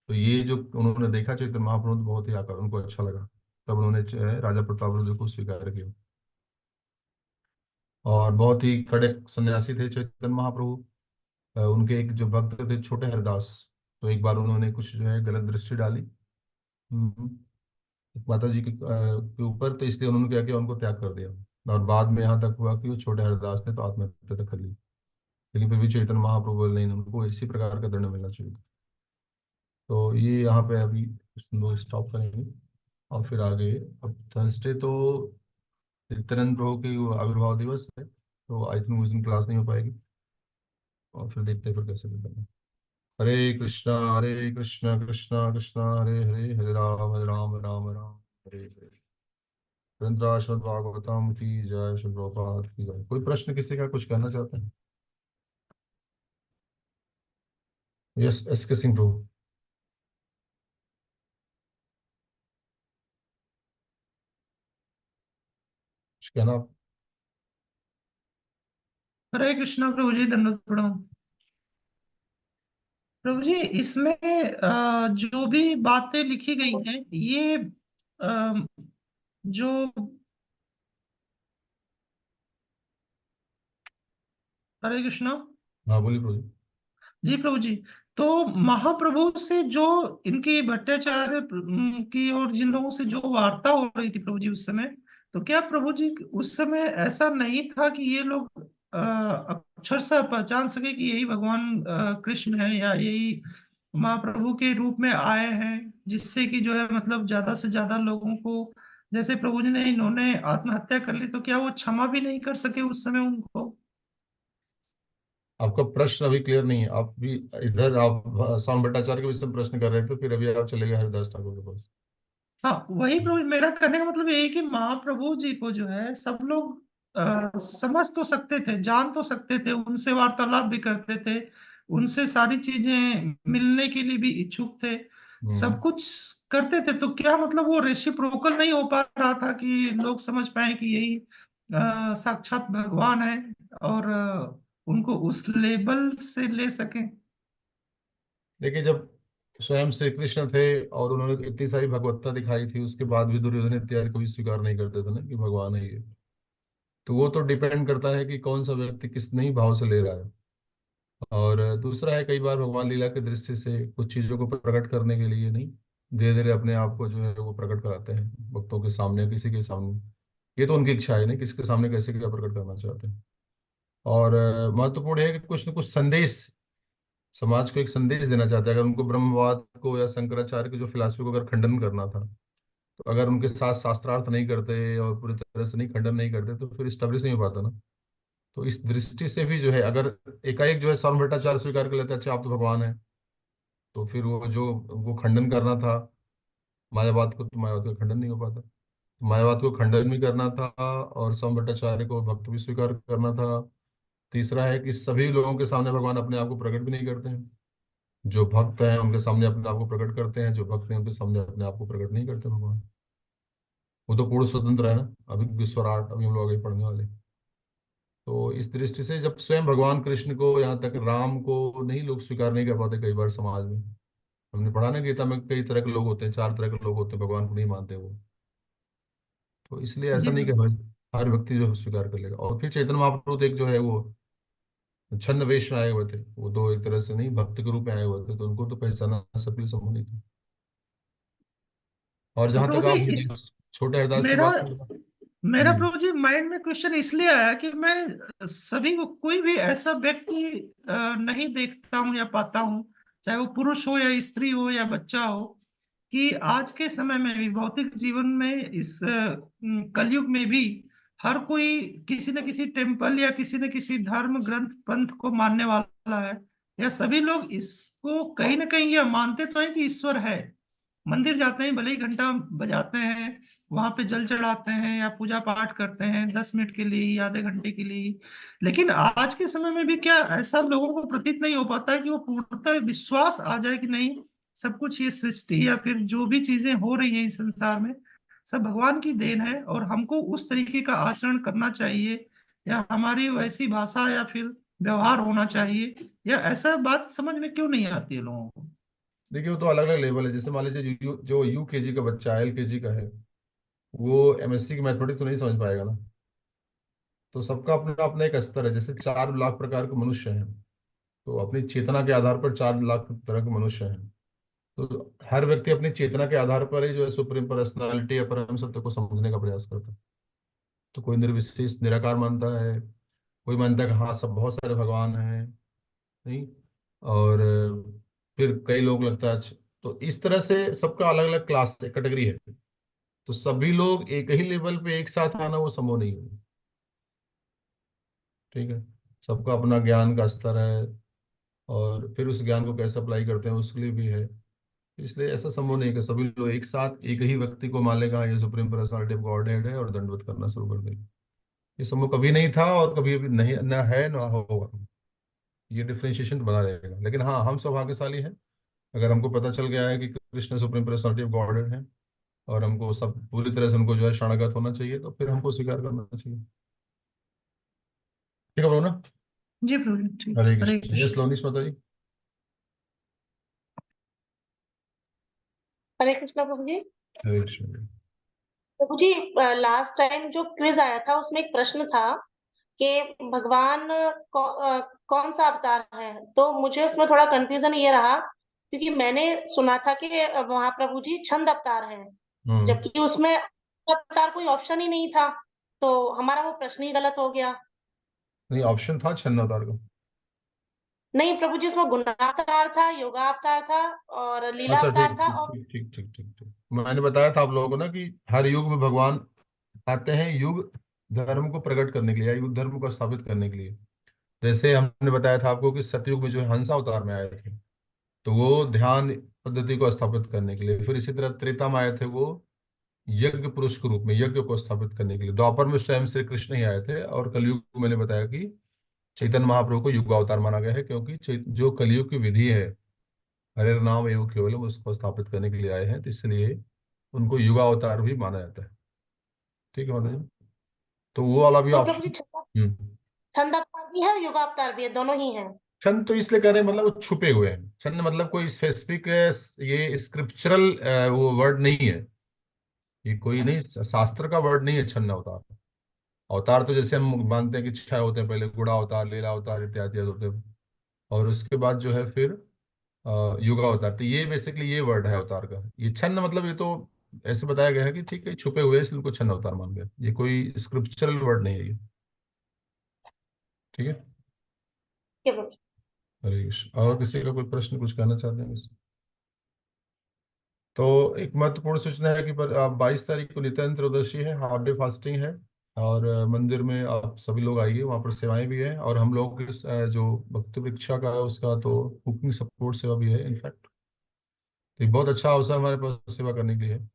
तो ये जो उन्होंने देखा चैतन्य महाप्रभु, तो बहुत ही आकर उनको अच्छा लगा, तब उन्होंने राजा प्रताप रुद्र को स्वीकार किया। और बहुत ही कड़े सन्यासी थे चैतन्य महाप्रभु। उनके एक जो भक्त थे छोटे हरदास, तो एक बार उन्होंने कुछ जो है गलत दृष्टि डाली एक माता जी के ऊपर, तो इसलिए उन्होंने क्या किया, उनको त्याग कर दिया। और बाद में यहाँ तक हुआ कि वो छोटे हरदास ने तो आत्महत्या तक कर ली। लेकिन फिर भी चैतन्य महाप्रभु बोले नहीं, उनको इसी प्रकार का दंड मिलना चाहिए। तो ये यहाँ पे अभी दो स्टॉप करेंगे, और फिर आगे अब थर्सडे तो नित्यानंद प्रभु की वो आविर्भाव दिवस है, तो आई थिंक उस दिन क्लास नहीं हो पाएगी, और फिर देखते हैं फिर कैसे करना है। हरे कृष्णा कृष्णा कृष्णा हरे हरे, हरे राम राम राम हरे हरे। श्रीमद् भागवतम की जय, श्री प्रभुपाद की जय। कोई प्रश्न किसी का, कुछ कहना चाहते हैं? यस, एस के सिंह प्रभु, कुछ कहना आप? हरे कृष्णा प्रभु जी, दंडवत प्रणाम। प्रभु जी, इसमें जो भी बातें लिखी गई हैं, ये अ, जो हरे कृष्णा। हाँ बोलिए प्रभु जी। जी प्रभु जी, तो महाप्रभु से जो इनकी भट्टाचार्य की और जिन लोगों से जो वार्ता हो रही थी प्रभु जी उस समय, तो क्या प्रभु जी उस समय ऐसा नहीं था कि ये लोग अक्षर से पहचान सके कि यही भगवान कृष्ण है, या यही महाप्रभु के रूप में आए हैं, जिससे कि जो है मतलब ज्यादा से ज्यादा लोगों को, जैसे प्रभु जी ने इन्होंने आत्महत्या कर ली, तो क्या वो क्षमा भी नहीं कर सके उस समय उनको? आपका प्रश्न अभी क्लियर नहीं है, आप भी इधर आप स्वामी भट्टाचार्य के विषय में प्रश्न कर रहे थे, फिर अभी आप चले गए हरिदास ठाकुर के पास। हाँ, वही प्रभु, मेरा कहने का मतलब ये है कि महाप्रभु जी को जो है सब लोग समझ तो सकते थे, जान तो सकते थे, उनसे वार्तालाप भी करते थे, उनसे सारी चीजें मिलने के लिए भी इच्छुक थे, सब कुछ करते थे। तो क्या मतलब वो रेसिप्रोकल नहीं हो पा रहा था कि लोग समझ पाए कि यही साक्षात भगवान है, और उनको उस लेवल से ले सकें? देखिए, जब स्वयं श्री कृष्ण थे और उन्होंने इतनी सारी भगवत्ता दिखाई थी, उसके बाद भी दुर्योधन इत्यादि कभी स्वीकार नहीं करते थे ना कि भगवान है ये। तो वो तो डिपेंड करता है कि कौन सा व्यक्ति किस नहीं भाव से ले रहा है। और दूसरा है, कई बार भगवान लीला की दृष्टि से कुछ चीजों को प्रकट करने के लिए नहीं, धीरे धीरे अपने आप को जो है वो प्रकट कराते हैं भक्तों के सामने, किसी के सामने। ये तो उनकी इच्छा है, नहीं किसके सामने कैसे क्या प्रकट करना चाहते हैं। और महत्वपूर्ण है कि कुछ न कुछ संदेश, समाज को एक संदेश देना चाहते हैं। अगर उनको ब्रह्मवाद को या शंकराचार्य की जो फिलॉसफी को अगर खंडन करना था, तो अगर उनके साथ शास्त्रार्थ नहीं करते और पूरी तरह से नहीं खंडन नहीं करते, तो फिर स्टैब्लिश नहीं हो पाता ना। तो इस दृष्टि से भी जो है, अगर एकाएक जो है स्वामी भट्टाचार्य स्वीकार कर लेते, अच्छा आप तो भगवान है, तो फिर वो जो वो खंडन करना था मायावाद को, तो मायावाद का खंडन नहीं हो पाता। तो मायावाद को खंडन भी करना था, और स्वामी भट्टाचार्य को भक्त भी स्वीकार करना था। तीसरा है कि सभी लोगों के सामने भगवान अपने आप को प्रकट भी नहीं करते हैं। जो भक्त हैं उनके सामने अपने आप को प्रकट करते हैं, जो भक्त हैं उनके सामने अपने आप को प्रकट नहीं करते भगवान। वो तो पूर्ण स्वतंत्र है ना। अभी विश्वराट अभी हम लोग आगे पढ़ने वाले। तो इस दृष्टि से जब स्वयं भगवान कृष्ण को, यहाँ तक राम को नहीं लोग स्वीकार नहीं कर पाते कई बार समाज में। हमने पढ़ा ना गीता में, कई तरह के लोग होते हैं, चार तरह के लोग होते हैं, भगवान को नहीं मानते वो। तो इसलिए ऐसा जी नहीं कि हर व्यक्ति जो है स्वीकार कर लेगा। और फिर चैतन्य महाप्रभु तो एक जो है वो छद्म वेश में आए हुए थे, वो दो एक तरह से नहीं भक्त के रूप में आए हुए थे, तो उनको तो पहचाना सबके लिए संभव नहीं था। और जहां प्रभु तक जी आप इस छोटे हरदास की मेरा बात कर। मेरा प्रभु जी माइंड में क्वेश्चन इसलिए आया कि मैं सभी को, कोई भी ऐसा व्यक्ति नहीं देखता हूँ या पाता हूँ, चाहे वो पुरुष हो या स्त्री हो या बच्चा हो, कि आज के समय में भी, भौतिक जीवन में, इस कलयुग में भी हर कोई किसी न किसी टेम्पल या किसी न किसी धर्म ग्रंथ पंथ को मानने वाला है, या सभी लोग इसको कहीं ना कहीं यह मानते तो है कि ईश्वर है। मंदिर जाते हैं, भले ही घंटा बजाते हैं, वहां पे जल चढ़ाते हैं या पूजा पाठ करते हैं 10 मिनट के लिए या आधे घंटे के लिए, लेकिन आज के समय में भी क्या ऐसा लोगों को प्रतीत नहीं हो पाता है कि वो पूर्णतः विश्वास आ जाए कि नहीं, सब कुछ ये सृष्टि या फिर जो भी चीजें हो रही हैं इस संसार में सब भगवान की देन है, और हमको उस तरीके का आचरण करना चाहिए, या हमारी वैसी भाषा या फिर व्यवहार होना चाहिए, या ऐसा बात समझ में क्यों नहीं आती है लोगों को? देखिए वो तो अलग अलग लेवल है। जैसे मान लीजिए जो यूकेजी का बच्चा है, एलकेजी का है, वो एमएससी की मैथमेटिक्स तो नहीं समझ पाएगा ना। तो सबका अपना अपना एक स्तर है। जैसे 4 लाख प्रकार के मनुष्य हैं, तो अपनी चेतना के आधार पर 4 लाख तरह के मनुष्य हैं। तो हर व्यक्ति अपनी चेतना के आधार पर ही जो है सुप्रीम पर्सनालिटी या परम सत्य को समझने का प्रयास करता है। तो कोई निर्विशेष निराकार मानता है, कोई मानता है कि हाँ सब बहुत सारे भगवान हैं, नहीं। और फिर कई लोग लगता है अच्छा। तो इस तरह से सबका अलग अलग क्लास कैटेगरी है। तो सभी लोग एक ही लेवल पे एक साथ आना वो संभव नहीं है। ठीक है, सबका अपना ज्ञान का स्तर है, और फिर उस ज्ञान को कैसे अप्लाई करते हैं उसके लिए भी है। इसलिए ऐसा संभव नहीं है कि सभी लोग एक साथ एक ही व्यक्ति को मान लेगा ये सुप्रीम पर्सनालिटी ऑफ गॉडहेड है और दंडवत करना शुरू कर देगा। ये संभव कभी नहीं था और कभी भी नहीं, न है न होगा। ये डिफ्रेंशिएशन तो बना रहेगा। लेकिन हाँ, हम सौभाग्यशाली हैं अगर हमको पता चल गया है कि Krishna supreme personality of godhead है, और हमको सब पूरी तरह से उनको जो है शरणागत होना चाहिए, तो फिर हमको स्वीकार करना चाहिए। ठीक है बोलो ना। जी प्रभु जी, ठीक, हरे हरे कृष्ण। यस कृष्ण। लोनीश माता जी। हरे कृष्णा प्रभु जी। हरे कृष्ण। प्रभु जी, लास्ट टाइम जो क्विज आया था उसमें एक प्रश्न था कि भगवान कौन सा अवतार है, तो मुझे उसमें थोड़ा कंफ्यूजन ये रहा, क्योंकि मैंने सुना था कि महाप्रभु जी छंद अवतार है, हम्म। जबकि उसमें अवतार कोई ऑप्शन ही नहीं था, तो हमारा वो प्रश्न ही गलत हो गया। नहीं, ऑप्शन था छन्न अवतार का। नहीं प्रभु जी, उसमें गुणावतार था, योगावतार था और लीला अच्छा ठीक अवतार था, ठीक और ठीक ठीक ठीक ठीक ठीक। मैंने बताया था आप लोगों को ना कि हर युग में भगवान आते हैं युग धर्म को प्रकट करने के लिए या युग धर्म को स्थापित करने के लिए। जैसे हमने बताया था आपको कि सतयुग में जो है हंसा अवतार में आए थे, तो वो ध्यान पद्धति को स्थापित करने के लिए। फिर इसी तरह त्रेता में आए थे वो यज्ञ पुरुष के रूप में यज्ञ को स्थापित करने के लिए। द्वापर में स्वयं श्री कृष्ण ही आए थे। और कलयुग में मैंने बताया कि चैतन्य महाप्रभु को युग अवतार माना गया है, क्योंकि जो कलयुग की विधि है हरे नाम एवं केवलम उसको स्थापित करने के लिए आए हैं, तो इसलिए उनको युगा अवतार भी माना जाता है। ठीक है माता जी। तो वो वाला भी तो प्रभु जी ऑप्शन। हम्म। छंद अवतार भी है, योगावतार भी है, दोनों ही है। छंद तो इसलिए कह रहे हैं मतलब वो छुपे हुए हैं। छंद मतलब कोई स्पेसिफिक ये स्क्रिप्चरल वो वर्ड नहीं है। ये कोई नहीं शास्त्र का वर्ड नहीं है छंद अवतार। अवतार तो जैसे हम मानते हैं कि 6 होते हैं, पहले गुड़ा अवतार, लीला अवतार इत्यादि होते हैं, और उसके बाद जो है फिर युगा अवतार। तो ये बेसिकली ये वर्ड है अवतार का। ये छन्न मतलब ये तो ऐसे बताया गया है कि ठीक है छुपे हुए हैं, इसलिए इनको छन्न अवतार मान गया। ये कोई स्क्रिप्चरल वर्ड नहीं है ये। ठीक है। ठीक है प्रभु जी। हरे कृष्ण। और किसी का कोई प्रश्न कुछ कहना चाहते हैं इससे? तो एक महत्वपूर्ण सूचना है कि 22 तारीख को नित्यानंद त्रयोदशी है, हाफ डे फास्टिंग है। और मंदिर में आप सभी लोग आइए, वहाँ पर सेवाएं भी हैं, और हम लोग जो भक्ति वृक्षा का है उसका तो कुकिंग सपोर्ट सेवा भी है इनफैक्ट। तो ये बहुत अच्छा अवसर हमारे पास सेवा करने के लिए है।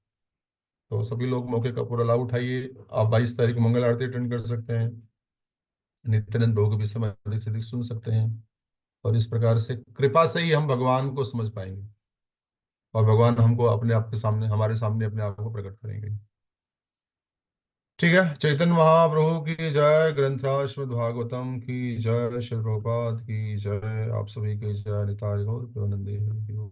तो सभी लोग मौके का पूरा लाभ उठाइए। आप 22 तारीख को मंगल आरती अटेंड कर सकते हैं, नित्यानंद प्रभु के विषय में अधिक से अधिक सुन सकते हैं, और इस प्रकार से कृपा से ही हम भगवान को समझ पाएंगे, और भगवान हमको अपने आप के सामने, हमारे सामने अपने आप को प्रकट करेंगे। ठीक है। चैतन्य महाप्रभु की जय, ग्रंथराज श्रीमद् भागवतम की जय, श्री प्रभुपाद की जय, आप सभी की जय, निताय गौर प्रेमानंदे हरि।